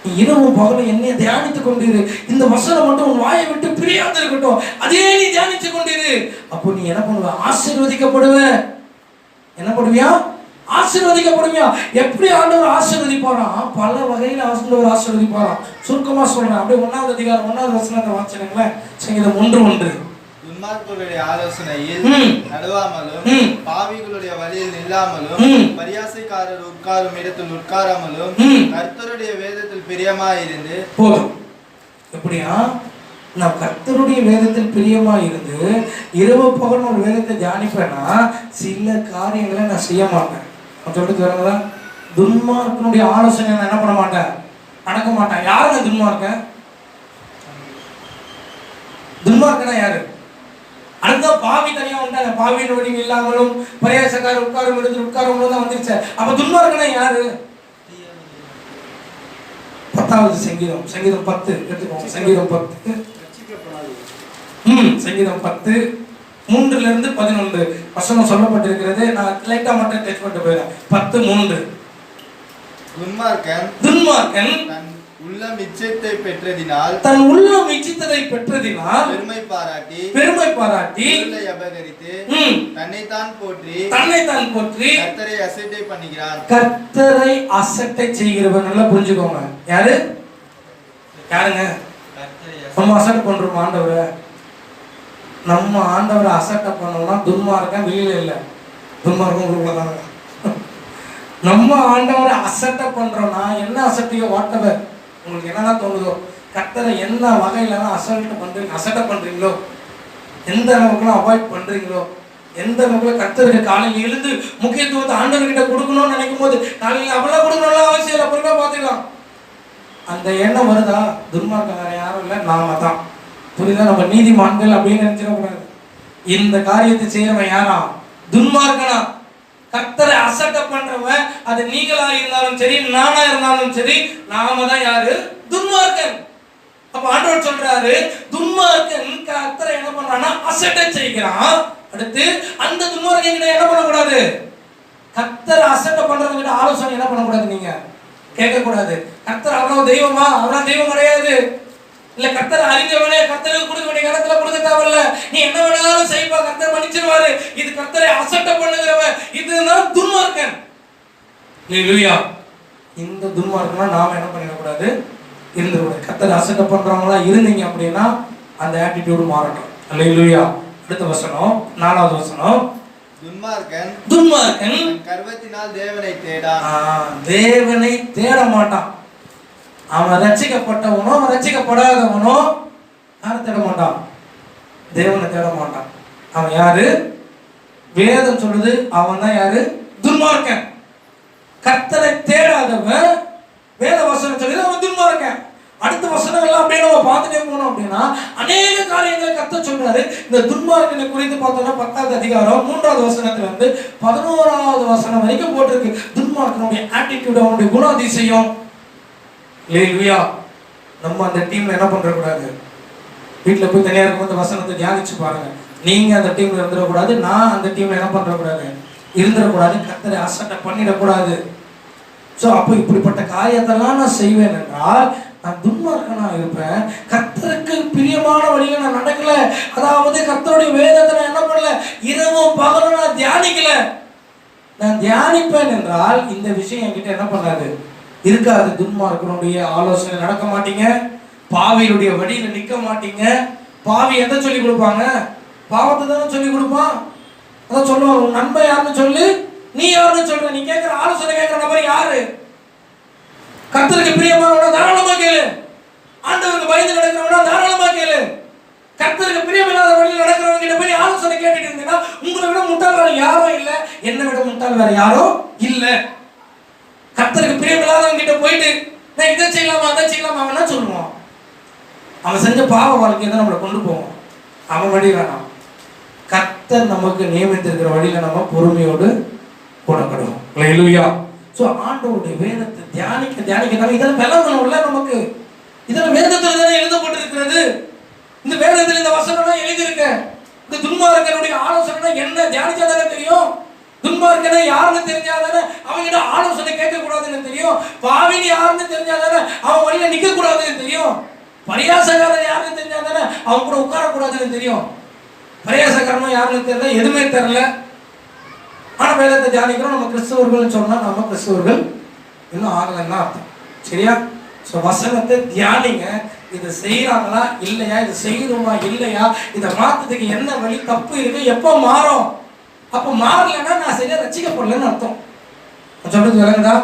Speaker 1: நீ இரவும் பகலும் என்னைய தியானித்துக் கொண்டிரு, இந்த வசனம் மட்டும் உன் வாயை விட்டு பிரியாத இருக்கட்டும், அதே நீ தியானித்துக் கொண்டிரு. அப்போ நீ என்ன பண்ணுவ, ஆசீர்வதிக்கப்படுவ. என்ன பண்ணுவியா, ஆசீர்வதிக்கப்படுவியா. எப்படி ஆண்டவர் ஆசீர்வதிப்பாராம், பல வகையில் ஆண்டவர் ஆசீர்வதிப்பாராம். சுருக்கமா சொல்றேன், அப்படியே 1வது அதிகாரம் 1வது வசனத்தை வாசிச்சீங்களே, சங்கீதம் 1:1.
Speaker 2: துன்மார்க்கருடைய ஆலோசனையில் நடுவாமலும், பாவிகளுடைய வழியில் நில்லாமலும், பரியாசைக்காரர் உட்காரும் இடத்தில் உட்காராமலும், கர்த்தருடைய வேதத்தில் பிரியமாயிருந்து.
Speaker 1: போதும். எப்படியா, நான் கர்த்தருடைய வேதத்தில் பிரியமா இருந்து இரவு பகல் ஒரு வேதத்தை தியானிப்பேன்னா சில காரியங்களை நான் செய்ய மாட்டேன். சொல்லிட்டு வரங்களா, துன்மார்க்கனுடைய ஆலோசனை நான் என்ன பண்ண மாட்டேன், நடக்க மாட்டேன். யாருங்க துன்மார்க்கன்? துன்மார்க்கனா யாரு? அடுத்த பாவி தனியா உண்டாங்க, பாவியின் வழி இல்லாமலும் பரியாசக்காரர் உட்காரும் இடத்தில் உட்காரவங்களும் தான் வந்துருச்சு. அப்ப துன்மார்க்கனா யாரு? 10வது சங்கீதம், சங்கீதம் 10 எடுத்துக்கோங்க. சங்கீதம் 10, சங்கீதம் 10 3 - 11 வசனம் சொல்லப்பட்டிருக்கிறது. நான் லைட்டா மட்டும் டச் பண்ணிட்டு போயிடுறேன். 10:3.
Speaker 2: துன்மார்க்கன் தன் உள்ளம் இச்சத்தை பெற்றதினால்
Speaker 1: பெருமை பாராட்டி
Speaker 2: பொருளை அபகரித்து தன்னைத்தான் போற்றி கர்த்தரை அசட்டை பண்ணுகிறான்.
Speaker 1: கர்த்தரை அசட்டை செய்கிறவன். நல்லா புரிஞ்சுக்கோங்க. யாருங்க நம்ம அசட்டை பண்றோம் ஆண்டவரை? நம்ம ஆண்டவரை அசட்டை பண்ணோம்னா துன்மார்க்கன் வெளியில இல்லை, துன்மார்க்கம் உள்ளதாங்க. நம்ம ஆண்டவரை அசட்டை பண்றோம்னா என்ன அசட்டையோ வாட்டவர் உங்களுக்கு என்னன்னா தோணுதோ, கர்த்தரை என்ன வகையில அசட்டை பண்றீங்களோ, எந்த அளவுக்குலாம் அவாய்ட் பண்றீங்களோ, எந்த அளவுக்கு கர்த்தருக்கு காலையில் எழுந்து முக்கியத்துவத்தை ஆண்டவர்கிட்ட கொடுக்கணும்னு நினைக்கும் போது காலையில் அப்படிலாம் கொடுக்கணும்லாம் அவசியம் இல்லை, அப்புறமா பார்த்துக்கலாம். அந்த எண்ணம் வருதா? துன்மார்க்கம் வேற யாரும் இல்லை, நாம தான். புரியுதா? நம்ம நீதிமான்கள் அப்படின்னு நினைச்சிடக்கூடாது. இந்த காரியத்தை செய்யறவன் யாரா? துன்மார்க்கனா. கர்த்தரை அசட்டை பண்றவன் அது நீங்களா இருந்தாலும் சரி, நானா இருந்தாலும் சரி, நாம தான் யாரு? துன்மார்க்கன். அப்ப ஆண்டவர் சொல்றாரு, துன்மார்க்கன் கர்த்தரை என்ன பண்றான்னா அசட்டை செய்கிறான். அடுத்து அந்த துன்மார்க்கன் கிட்ட என்ன பண்ணக்கூடாது? கர்த்தரை அசட்டை பண்றவங்க கிட்ட ஆலோசனை என்ன பண்ணக்கூடாது? நீங்க கேட்க கூடாது. கர்த்தர் அவ்வளவு தெய்வமா? அவ்வளவு தெய்வம் கிடையாது. இல்ல கர்த்தர் அறிஞ்சவனே, கர்த்தருக்கு கொடுக்க வேண்டிய இடத்துல கொடுக்க தேவையில்ல, நீ என்ன வேணாலும் செய்ப்பா, கர்த்தர் மன்னிச்சிருவாரு. இது கர்த்தரை அசட்டை பண்ணுகிறவன், இதுதான் துன்மார்க்கன். அல்லேலூயா. இந்த துன்மார்க்கனா நாம என்ன பண்ணிடக்கூடாது? இருந்துக்கூடாது. கர்த்தரை அசட்டை பண்றவங்களா இருந்தீங்க அப்படின்னா அந்த ஆட்டிடியூடு மாறட்டும். அல்லேலூயா. அடுத்த வசனம், 4வது வசனம். துன்மார்க்கன்
Speaker 2: கர்வத்தினால் தேவனை தேடான்.
Speaker 1: தேவனை தேட மாட்டான். அவன் ரட்சிக்கப்பட்டவனோ அவன் ரட்சிக்கப்படாதவனோ யாரை தேட மாட்டான்? தேவனை தேட மாட்டான். அவன் யாரு? வேதம் சொல்லுது அவன் தான் யாரு? துன்மார்க்கன். கர்த்தரை தேடாதவன், வேத வசனம் சொல்லுது அவன் துன்மார்க்கன். அடுத்த வசனம் எல்லாம் அப்படியே நம்ம பார்த்துட்டே போனோம் அப்படின்னா அநேக காரியங்களை கர்த்தர் சொல்றாரு. இந்த துன்மார்க்கனை குறித்து பார்த்தோம்னா 10வது அதிகாரம் 3வது வசனத்துல இருந்து 11வது வசனம் வரைக்கும் போட்டிருக்கு. துன்மார்க்கனுடைய ஆட்டிடியூட், அவனுடைய குணாதிசயம். அல்லேலூயா. நம்ம அந்த டீம்ல என்ன பண்றக்கூடாது? வீட்டில் போய் தனியாக இருக்கும்போது வசனத்தை தியானிச்சு பாருங்க. நீங்க அந்த டீம்ல இருந்துடக்கூடாது, நான் அந்த டீம்ல என்ன பண்றக்கூடாது? இருந்துடக்கூடாது. கர்த்தரை அசட்டை பண்ணிடக்கூடாது. ஸோ அப்போ இப்படிப்பட்ட காரியத்தெல்லாம் நான் செய்வேன் என்றால் நான் துன்மார்க்கனா இருப்பேன். கர்த்தருக்கு பிரியமான வழியில நான் நடக்கல, அதாவது கர்த்தருடைய வேதத்தை நான் என்ன பண்ணல, இரவும் பகலும் நான் தியானிக்கல. நான் தியானிப்பேன் என்றால் இந்த விஷயம் என்கிட்ட என்ன பண்ணாது? இருக்காது. துன்மார்க்கனுடைய ஆலோசனை நடக்க மாட்டீங்க, பாவியுடைய வழியில நிக்க மாட்டீங்க. பாவி எதை சொல்லி கொடுப்பாங்க? பாவத்தை தானே சொல்லி கொடுப்பான். அதான் சொல்லுவாங்க, உன் நண்பன் யாருன்னு சொல்லு, நீ யாருன்னு சொல்ற. நீ கேட்கிற ஆலோசனை கேட்கிற நபர் யாரு? கர்த்தருக்கு பிரியமானவனா தாராளமா கேளு. ஆண்டவருக்கு பயந்து நடக்கிறவனா தாராளமா கேளு. கர்த்தருக்கு பிரியமில்லாத வழியில் நடக்கிறவங்க கிட்ட போய் ஆலோசனை கேட்டுட்டு இருந்தீங்கன்னா உங்களை விட முட்டாள் வேற யாரும் இல்லை, என்னை விட முட்டாள் வேற யாரும் இல்லை. கர்த்தருக்கு பிரியமில்லாதவங்க கிட்ட போயிட்டு நான் இதை செய்யலாமா அதை செய்யலாமா அவன் என்ன சொல்லுவான்? அவன் செஞ்ச பாவ வாழ்க்கையை தான் நம்மளை கொண்டு போவோம். அவன் வழி வேணாம். கர்த்தர் நமக்கு நியமித்திருக்கிற வழியில நம்ம பொறுமையோடு போடப்படுவோம். அல்லேலூயா. ஸோ ஆண்டவருடைய வேதத்தை தியானிக்க இதெல்லாம் விளங்கணும்ல நமக்கு. இதெல்லாம் வேதத்தில் தானே எழுதப்பட்டிருக்கிறது. இந்த வேதத்தில் இந்த வசனம் எழுதியிருக்க. இந்த துன்மார்க்கனுடைய ஆலோசனை என்ன தியானிச்சா தானே தெரியும். துன்மார்க்கனை யாருன்னு தெரிஞ்சாதானே அவங்கிட்ட ஆலோசனை கேட்க கூடாதுன்னு தெரியும். பாவினி யாருன்னு தெரிஞ்சாதானே அவன் வழியில நிக்க கூடாதுன்னு தெரியும். பரியாசக்காரன் யாருன்னு தெரிஞ்சாதானே அவன் கூட உட்காரக்கூடாதுன்னு தெரியும். பரியாசக்காரனும் யாருன்னு தெரியல, எதுவுமே தெரியல. ஆனா வேதத்தை தியானிக்கிறோம். நம்ம கிறிஸ்தவர்கள் சொன்னா நம்ம கிறிஸ்தவர்கள் இன்னும் ஆகலைன்னா அர்த்தம். சரியா? ஸோ வசனத்தை தியானிங்க. இதை செய்யறாங்களா இல்லையா, இதை செய்யணுமா இல்லையா, இதை மாற்றத்துக்கு என்ன வழி, தப்பு இருக்கு, எப்போ மாறும். அப்போ மாறலைன்னா நான் சரியா ரட்சிக்கப்படலன்னு அர்த்தம். சொல்றது விளங்குதா?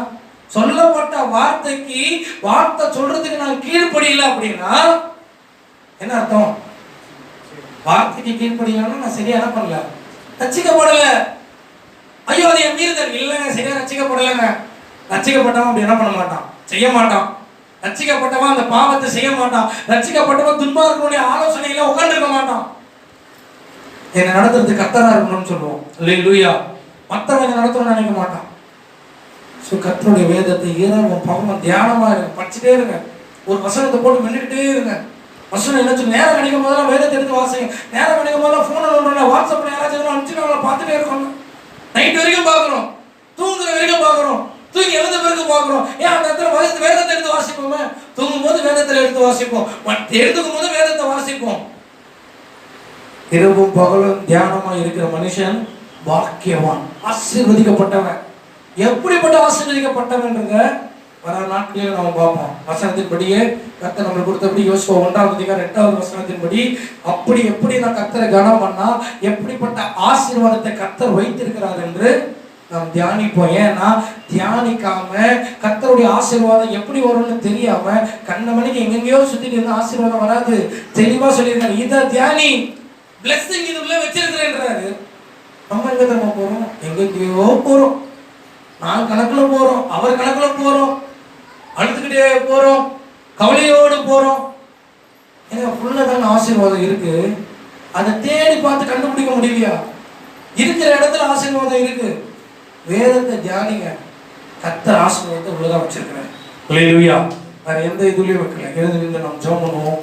Speaker 1: சொல்லப்பட்ட வார்த்தைக்கு வார்த்தை சொல்றதுக்கு நான் கீழ்ப்படியல அப்படின்னா என்ன அர்த்தம்? வார்த்தைக்கு கீழ்ப்படியலன்னா நான் சரியா என்ன பண்ணல, ரட்சிக்கப்படல. ஐயோ அது என் மீறுதல் இல்லைங்க, சரியா ரட்சிக்கப்படலைங்க. ரட்சிக்கப்பட்டவன் அப்படி என்ன பண்ண மாட்டான், செய்ய மாட்டான். ரட்சிக்கப்பட்டவன் அந்த பாவத்தை செய்ய மாட்டான். ரட்சிக்கப்பட்டவன் துன்மார்க்கனுடைய ஆலோசனையில உட்கார்ந்திருக்க மாட்டான். என்னை நடத்துறது கர்த்தரா இருக்கணும்னு சொல்லுவோம். அல்லேலூயா. மற்றவங்க நடத்தணும்னு நினைக்க மாட்டான். ஸோ கர்த்தருடைய வேதத்தை இரவும் பகலும் தியானமா இருங்க, படிச்சுட்டே இருங்க. ஒரு வசனத்தை போட்டு மென்னுக்கிட்டே இருங்க. வசனம் என்ன சொல்லு? நேரம் கிடைக்கும் போதெல்லாம் வேதத்தை எடுத்து வாசிங்க. நேரம் கிடைக்கும் போதெல்லாம் ஃபோனை நோண்டுறோம், வாட்ஸ்அப்ல யாராச்சும் அனுப்பிச்சு நம்மளை பார்த்துட்டே இருக்கோம். நைட் வரைக்கும் பார்க்குறோம், தூங்குற வரைக்கும் பார்க்குறோம், தூங்கி எழுந்த பிறகு பார்க்குறோம். ஏன் அந்த இடத்துல வேதத்தை எடுத்து வாசிப்போமே? தூங்கும் போது வேதத்தில் எடுத்து வாசிப்போம், எடுத்துக்கும் போது வேதத்தை வாசிப்போம். இரவும் பகலும் தியானமா இருக்கிற மனுஷன் பாக்கியவான், ஆசீர்வதிக்கப்பட்டவன். எப்படிப்பட்ட ஆசீர்வதிக்கப்பட்டவன்றத வர நாட்களில் நம்ம பார்ப்போம். வசனத்தின்படியே கர்த்தர் நம்மளுக்கு கொடுத்தபடி யோசுவா 1:8 வசனத்தின்படி அப்படி எப்படி நான் கர்த்தரை கனம் பண்ணா எப்படிப்பட்ட ஆசீர்வாதத்தை கர்த்தர் வைத்திருக்கிறார் என்று நாம் தியானிப்போம். ஏன்னா தியானிக்காம கர்த்தருடைய ஆசீர்வாதம் எப்படி வரும்னு தெரியாம கண்ண மணிக்கு எங்கெங்கயோ சுத்திட்டு இருந்த ஆசீர்வாதம் வராது. தெளிவா சொல்லியிருக்காரு, இதை தியானி, பிளெஸிங் இதுக்குள்ள வச்சிருக்கிறேன்றாரு. நம்ம எங்க நம்ம போறோம்? எங்கெங்கயோ போறோம், நான் கணக்குல போறோம், அவர் கணக்குல போறோம், அழுதுகிட்டே போறோம், கவலையோடு போறோம். ஏன்னா ஃபுல்லா தானே ஆசீர்வாதம் இருக்கு. அதை தேடி பார்த்து கண்டுபிடிக்க முடியலையா? இருக்கிற இடத்துல ஆசீர்வாதம் இருக்கு. வேதத்தை தியானிங்க, கர்த்தர் ஆசீர்வாதத்தை உள்ளதான் வச்சிருக்கிறேன். ஹல்லேலூயா. வேற எந்த இதுலயும் வைக்கல. எழுந்து நின்று நாம் ஜெபம் பண்ணுவோம்.